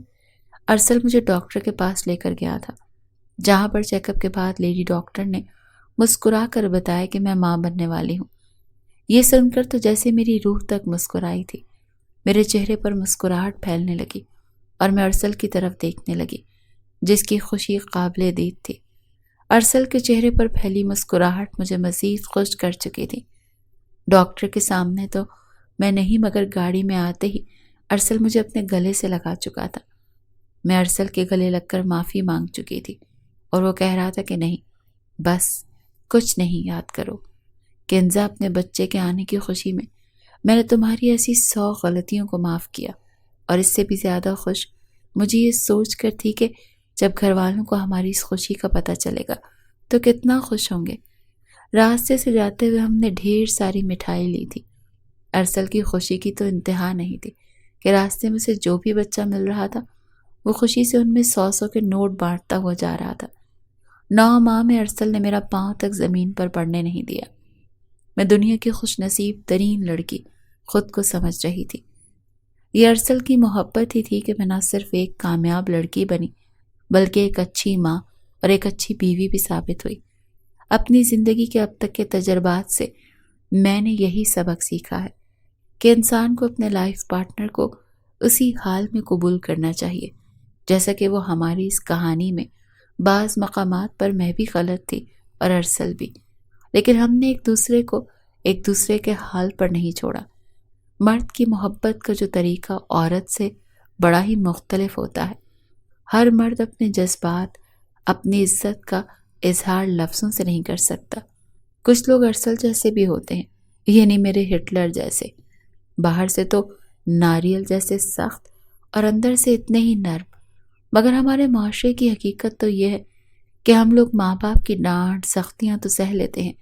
ارسل مجھے ڈاکٹر کے پاس لے کر گیا تھا، جہاں پر چیک اپ کے بعد لیڈی ڈاکٹر نے مسکرا کر بتایا کہ میں ماں بننے والی ہوں۔ یہ سن کر تو جیسے میری روح تک مسکرائی تھی، میرے چہرے پر مسکراہٹ پھیلنے لگی اور میں ارسل کی طرف دیکھنے لگی جس کی خوشی قابل دید تھی۔ ارسل کے چہرے پر پھیلی مسکراہٹ مجھے مزید خوش کر چکی تھی۔ ڈاکٹر کے سامنے تو میں نہیں، مگر گاڑی میں آتے ہی ارسل مجھے اپنے گلے سے لگا چکا تھا۔ میں ارسل کے گلے لگ کر معافی مانگ چکی تھی اور وہ کہہ رہا تھا کہ نہیں، بس کچھ نہیں، یاد کرو کنزا، اپنے بچے کے آنے کی خوشی میں نے تمہاری ایسی 100 غلطیوں کو معاف کیا، اور اس سے بھی زیادہ خوش مجھے یہ سوچ کر تھی کہ جب گھر والوں کو ہماری اس خوشی کا پتہ چلے گا تو کتنا خوش ہوں گے۔ راستے سے جاتے ہوئے ہم نے ڈھیر ساری مٹھائی لی تھی۔ ارسل کی خوشی کی تو انتہا نہیں تھی کہ راستے میں سے جو بھی بچہ مل رہا تھا وہ خوشی سے ان میں 100 کے نوٹ بانٹتا ہوا جا رہا تھا۔ 9 ماہ میں ارسل نے میرا پاؤں تک زمین پر پڑنے نہیں دیا۔ میں دنیا کی خوش نصیب ترین لڑکی خود کو سمجھ رہی تھی۔ یہ ارسل کی محبت ہی تھی کہ میں نہ صرف ایک کامیاب لڑکی بنی بلکہ ایک اچھی ماں اور ایک اچھی بیوی بھی ثابت ہوئی۔ اپنی زندگی کے اب تک کے تجربات سے میں نے یہی سبق سیکھا ہے کہ انسان کو اپنے لائف پارٹنر کو اسی حال میں قبول کرنا چاہیے جیسا کہ وہ ہماری اس کہانی میں بعض مقامات پر میں بھی غلط تھی اور ارسل بھی، لیکن ہم نے ایک دوسرے کے حال پر نہیں چھوڑا۔ مرد کی محبت کا جو طریقہ عورت سے بڑا ہی مختلف ہوتا ہے۔ ہر مرد اپنے جذبات، اپنی عزت کا اظہار لفظوں سے نہیں کر سکتا۔ کچھ لوگ ارسل جیسے بھی ہوتے ہیں، یعنی میرے ہٹلر جیسے، باہر سے تو ناریل جیسے سخت اور اندر سے اتنے ہی نرم، مگر ہمارے معاشرے کی حقیقت تو یہ ہے کہ ہم لوگ ماں باپ کی ڈانٹ سختیاں تو سہ لیتے ہیں،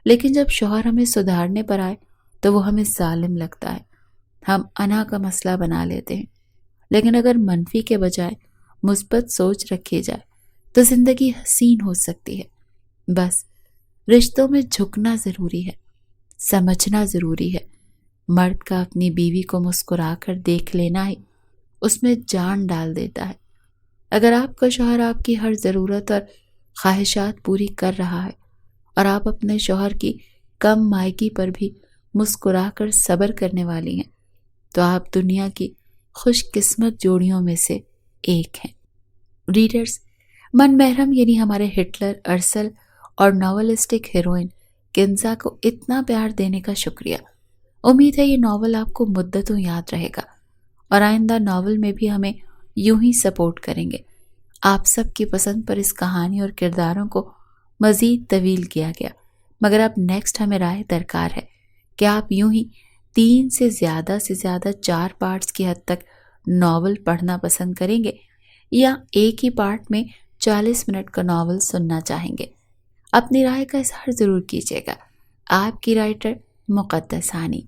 لیکن جب شوہر ہمیں سدھارنے پر آئے تو وہ ہمیں ظالم لگتا ہے، ہم انا کا مسئلہ بنا لیتے ہیں۔ لیکن اگر منفی کے بجائے مثبت سوچ رکھی جائے تو زندگی حسین ہو سکتی ہے۔ بس رشتوں میں جھکنا ضروری ہے، سمجھنا ضروری ہے۔ مرد کا اپنی بیوی کو مسکرا کر دیکھ لینا ہی اس میں جان ڈال دیتا ہے۔ اگر آپ کا شوہر آپ کی ہر ضرورت اور خواہشات پوری کر رہا ہے اور آپ اپنے شوہر کی کم مائگی پر بھی مسکرا کر صبر کرنے والی ہیں تو آپ دنیا کی خوش قسمت جوڑیوں میں سے ایک ہیں۔ ریڈرز، من محرم یعنی ہمارے ہٹلر، ارسل اور ناولسٹک ہیروئن کنزا کو اتنا پیار دینے کا شکریہ۔ امید ہے یہ ناول آپ کو مدتوں یاد رہے گا اور آئندہ ناول میں بھی ہمیں یوں ہی سپورٹ کریں گے۔ آپ سب کی پسند پر اس کہانی اور کرداروں کو مزید طویل کیا گیا، مگر اب نیکسٹ ہمیں رائے درکار ہے کہ آپ یوں ہی 3 سے زیادہ 4 پارٹس کی حد تک ناول پڑھنا پسند کریں گے یا ایک ہی پارٹ میں 40 منٹ کا ناول سننا چاہیں گے۔ اپنی رائے کا اظہار ضرور کیجیے گا۔ آپ کی رائٹر مقدس ہانی۔